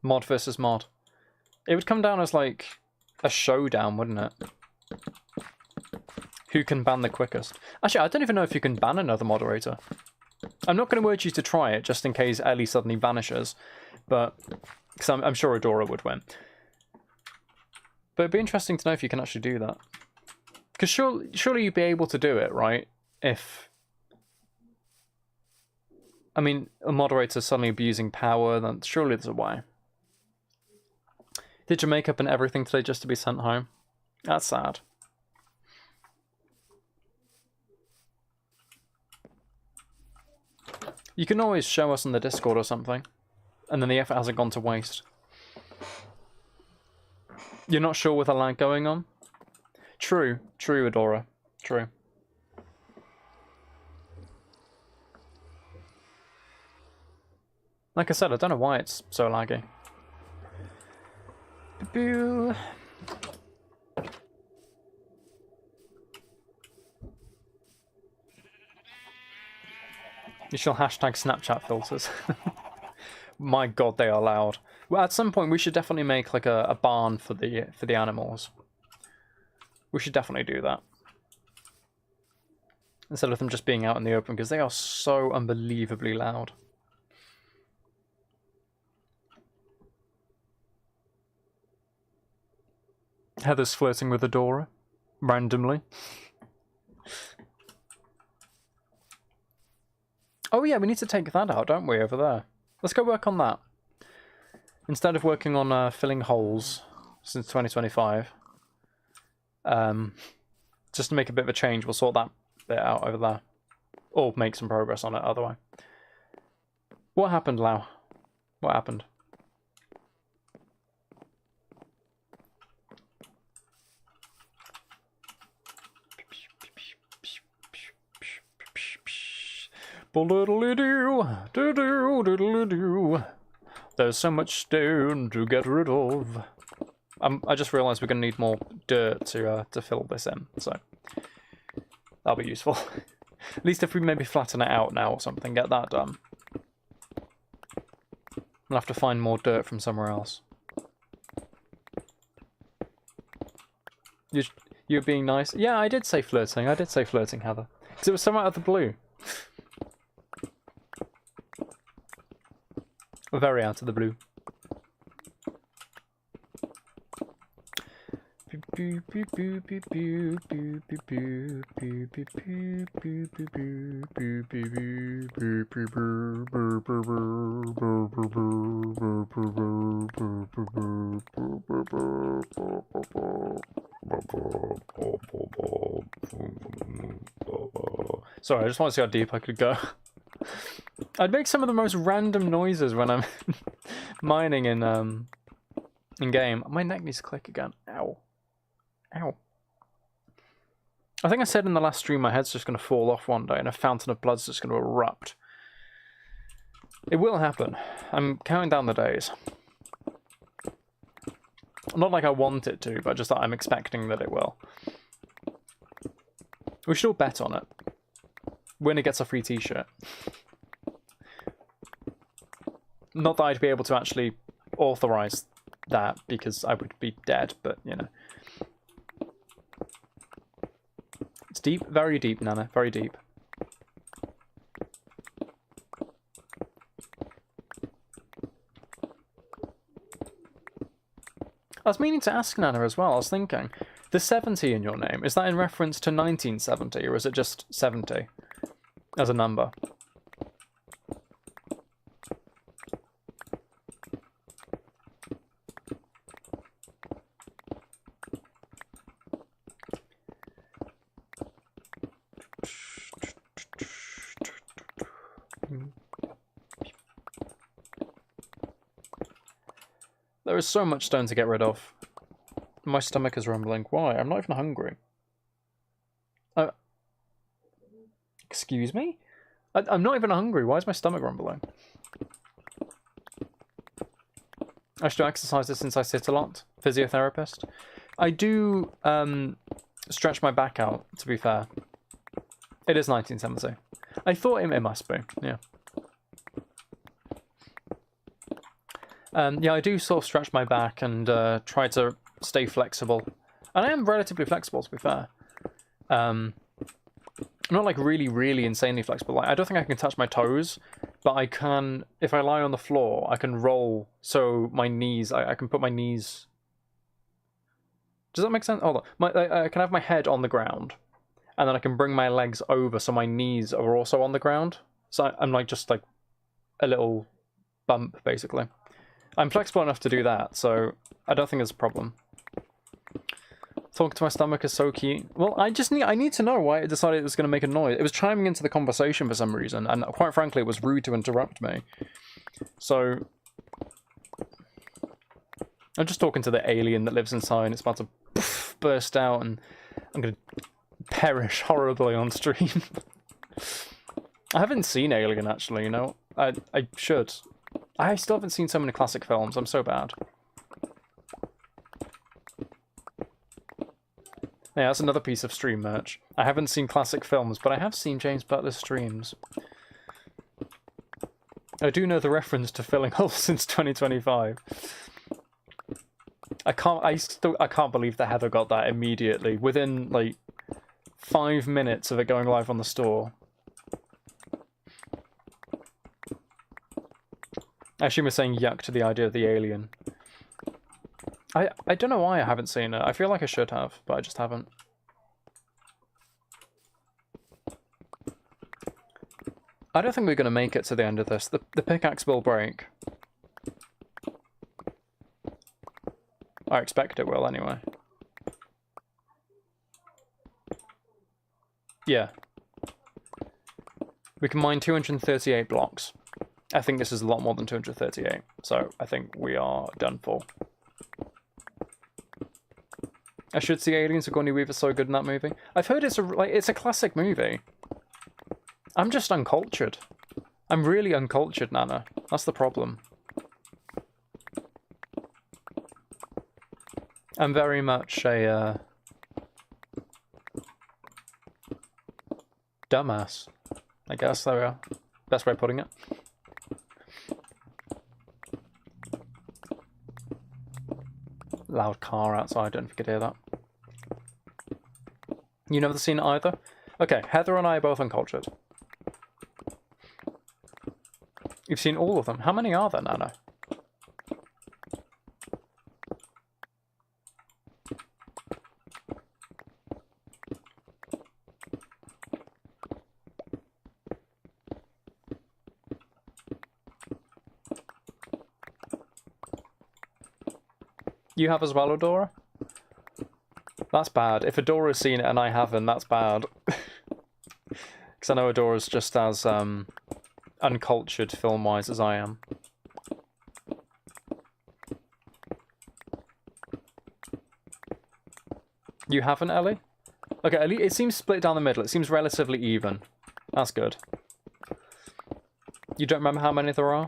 Mod versus mod. It would come down as like a showdown, wouldn't it? Who can ban the quickest? Actually, I don't even know if you can ban another moderator. I'm not going to urge you to try it, just in case Ellie suddenly vanishes. But, because I'm sure Adora would win. But it'd be interesting to know if you can actually do that. Because surely you'd be able to do it, right? If... I mean, a moderator's suddenly abusing power, then surely there's a way. Did you make up and everything today just to be sent home? That's sad. You can always show us on the Discord or something, and then the effort hasn't gone to waste. You're not sure with the lag going on? True, Adora, true. Like I said, I don't know why it's so laggy. Boo. You shall hashtag Snapchat filters. My god, they are loud. Well, at some point we should definitely make like a barn for the animals. We should definitely do that. Instead of them just being out in the open, because they are so unbelievably loud. Heather's flirting with Adora. Randomly. Oh yeah, we need to take that out, don't we, over there? Let's go work on that. Instead of working on filling holes since 2025. Just to make a bit of a change, we'll sort that bit out over there. Or make some progress on it, other way. What happened, Lau? What happened? There's so much stone to get rid of. I just realised we're going to need more dirt to fill this in, so that'll be useful. At least if we maybe flatten it out now or something, get that done. We'll have to find more dirt from somewhere else. You're being nice? Yeah, I did say flirting. I did say flirting, Heather. Because it was so out of the blue. Very out of the blue. Sorry, I just want to see how deep I could go. I'd make some of the most random noises when I'm mining in game. My neck needs to click again. Ow. Ow. I think I said in the last stream my head's just going to fall off one day and a fountain of blood's just going to erupt. It will happen. I'm counting down the days. Not like I want it to, but just that I'm expecting that it will. We should all bet on it. Winner gets a free t-shirt. Not that I'd be able to actually authorize that, because I would be dead, but, you know. It's deep, very deep, Nana, very deep. I was meaning to ask Nana as well, I was thinking, the 70 in your name, is that in reference to 1970, or is it just 70 as a number? There is so much stone to get rid of. My stomach is rumbling. Why? I'm not even hungry. Excuse me? I'm not even hungry. Why is my stomach rumbling? I should do exercises since I sit a lot. Physiotherapist. I do stretch my back out, to be fair. It is 1970. I thought it must be, yeah. Yeah, I do sort of stretch my back and try to stay flexible. And I am relatively flexible, to be fair. I'm not like really insanely flexible. Like, I don't think I can touch my toes, but I can, if I lie on the floor, I can roll so my knees, I can put my knees. Does that make sense? Hold on. I can have my head on the ground, and then I can bring my legs over so my knees are also on the ground. So I'm like just like a little bump, basically. I'm flexible enough to do that, so I don't think there's a problem. Talking to my stomach is so cute. Well, I need to know why it decided it was going to make a noise. It was chiming into the conversation for some reason, and quite frankly, it was rude to interrupt me. So I'm just talking to the alien that lives inside, and it's about to burst out, and I'm going to perish horribly on stream. I haven't seen Alien, actually, you know? I should. I still haven't seen so many classic films. I'm so bad. Yeah, that's another piece of stream merch. I haven't seen classic films, but I have seen James Butler's streams. I do know the reference to filling holes since 2025. I can't believe that Heather got that immediately, within like 5 minutes of it going live on the store. Actually, we're saying yuck to the idea of the alien. I don't know why I haven't seen it. I feel like I should have, but I just haven't. I don't think we're going to make it to the end of this. The pickaxe will break. I expect it will, anyway. Yeah. We can mine 238 blocks. I think this is a lot more than 238, so I think we are done for. I should see Aliens. Sigourney Weaver's so good in that movie. I've heard it's a classic movie. I'm just uncultured. I'm really uncultured, Nana. That's the problem. I'm very much a dumbass, I guess. There we are. Best way of putting it. Loud car outside, don't forget to hear that. You never seen it either? Okay, Heather and I are both uncultured. You've seen all of them. How many are there, Nana? You have as well, Adora? That's bad. If Adora's seen it and I haven't, that's bad. Because I know Adora's just as uncultured film-wise as I am. You haven't, Ellie? Okay, Ellie, it seems split down the middle. It seems relatively even. That's good. You don't remember how many there are?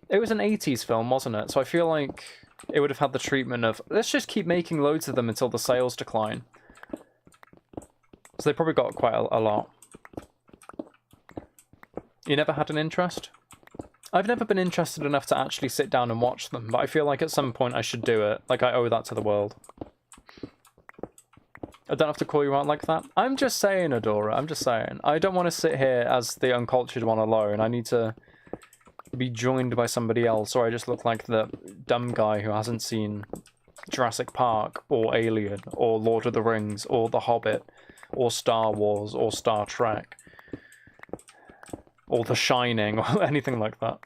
It was an 80s film, wasn't it? So I feel like it would have had the treatment of, let's just keep making loads of them until the sales decline. So they probably got quite a lot. You never had an interest? I've never been interested enough to actually sit down and watch them, but I feel like at some point I should do it. Like, I owe that to the world. I don't have to call you out like that. I'm just saying, Adora, I'm just saying. I don't want to sit here as the uncultured one alone. I need to be joined by somebody else, or I just look like the dumb guy who hasn't seen Jurassic Park, or Alien, or Lord of the Rings, or The Hobbit, or Star Wars, or Star Trek, or The Shining, or anything like that.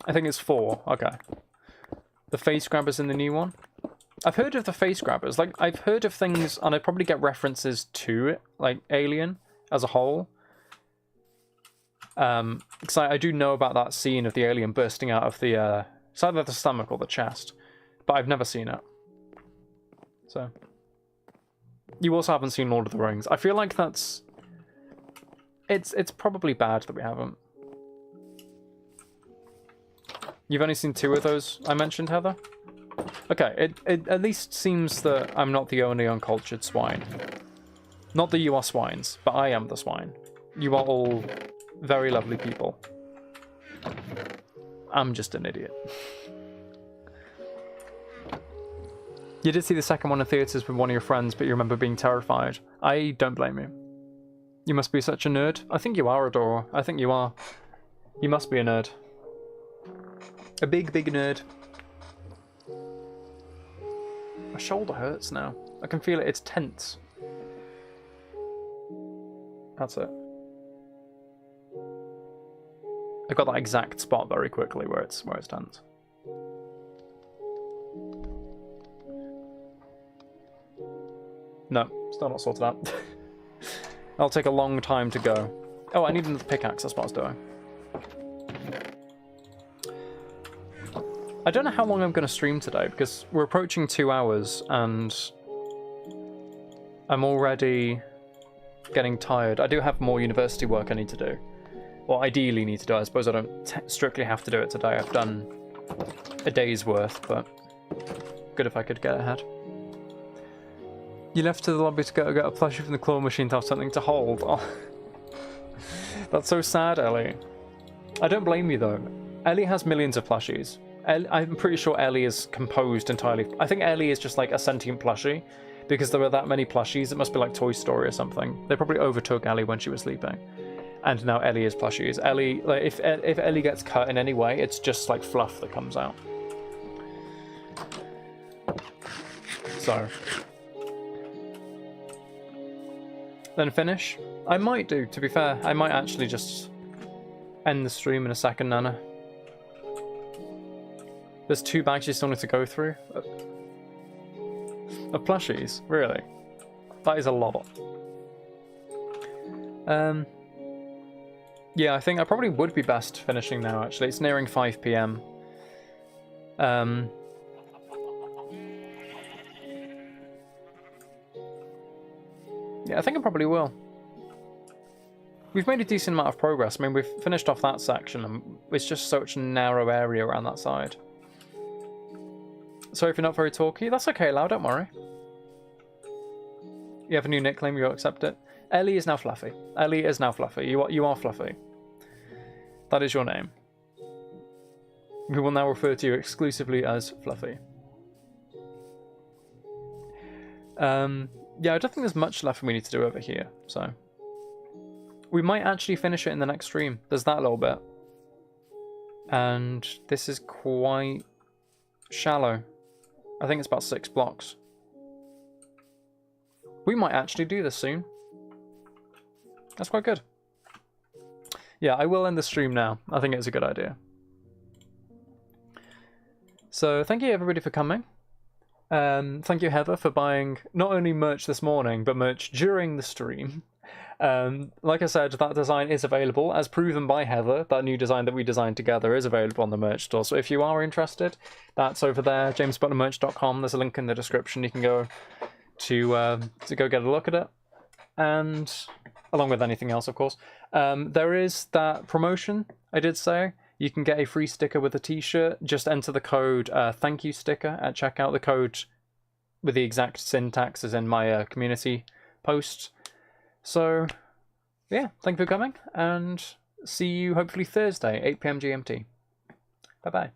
I think it's 4. Okay. The face grabbers in the new one? I've heard of the face grabbers. Like, I've heard of things, and I probably get references to it, like Alien as a whole. Because I do know about that scene of the alien bursting out of the, it's either the stomach or the chest, but I've never seen it. So. You also haven't seen Lord of the Rings. I feel like that's... It's probably bad that we haven't. You've only seen 2 of those I mentioned, Heather? Okay, it at least seems that I'm not the only uncultured swine. Not that you are swines, but I am the swine. You are all very lovely people. I'm just an idiot. You did see the second one in theatres with one of your friends, but you remember being terrified. I don't blame you. You must be such a nerd. I think you are, Adora. I think you are. You must be a nerd. A big, big nerd. My shoulder hurts now. I can feel it. It's tense. That's it. I got that exact spot very quickly where it's tense. No, still not sorted out. That'll take a long time to go. Oh, I need another pickaxe, that's what I was doing. I don't know how long I'm going to stream today, because we're approaching 2 hours, and I'm already getting tired. I do have more university work I need to do. Or ideally need to do. I suppose I don't strictly have to do it today. I've done a day's worth, but good if I could get ahead. You left to the lobby to go get a plushie from the claw machine to have something to hold. Oh. That's so sad, Ellie. I don't blame you, though. Ellie has millions of plushies. I'm pretty sure Ellie is composed entirely. I think Ellie is just like a sentient plushie, because there were that many plushies. It must be like Toy Story or something. They probably overtook Ellie when she was sleeping. And now Ellie is plushies. Ellie, like, if Ellie gets cut in any way, it's just like fluff that comes out. So. Then finish? I might do, to be fair. I might actually just end the stream in a second, Nana. There's 2 bags you still need to go through? Of plushies? Really? That is a lot. Yeah, I think I probably would be best finishing now, actually. It's nearing 5 PM. Yeah, I think I probably will. We've made a decent amount of progress. I mean, we've finished off that section, and it's just such a narrow area around that side. Sorry if you're not very talky. That's okay, Lau, don't worry. You have a new nickname, you'll accept it. Ellie is now Fluffy. Ellie is now Fluffy. You are Fluffy. That is your name. We will now refer to you exclusively as Fluffy. Yeah, I don't think there's much left we need to do over here, so... We might actually finish it in the next stream. There's that little bit. And this is quite shallow. I think it's about 6 blocks. We might actually do this soon. That's quite good. Yeah, I will end the stream now. I think it's a good idea. So thank you everybody for coming. Thank you Heather for buying not only merch this morning, but merch during the stream. Like I said, that design is available, as proven by Heather. That new design that we designed together is available on the merch store. So if you are interested, that's over there, jamesbutlermerch.com. There's a link in the description. You can go to go get a look at it. And along with anything else, of course. There is that promotion I did say. You can get a free sticker with a t-shirt. Just enter the code thank you sticker at checkout. The code with the exact syntax is in my community post. So, yeah, thank you for coming, and see you hopefully Thursday, 8 PM GMT. Bye-bye.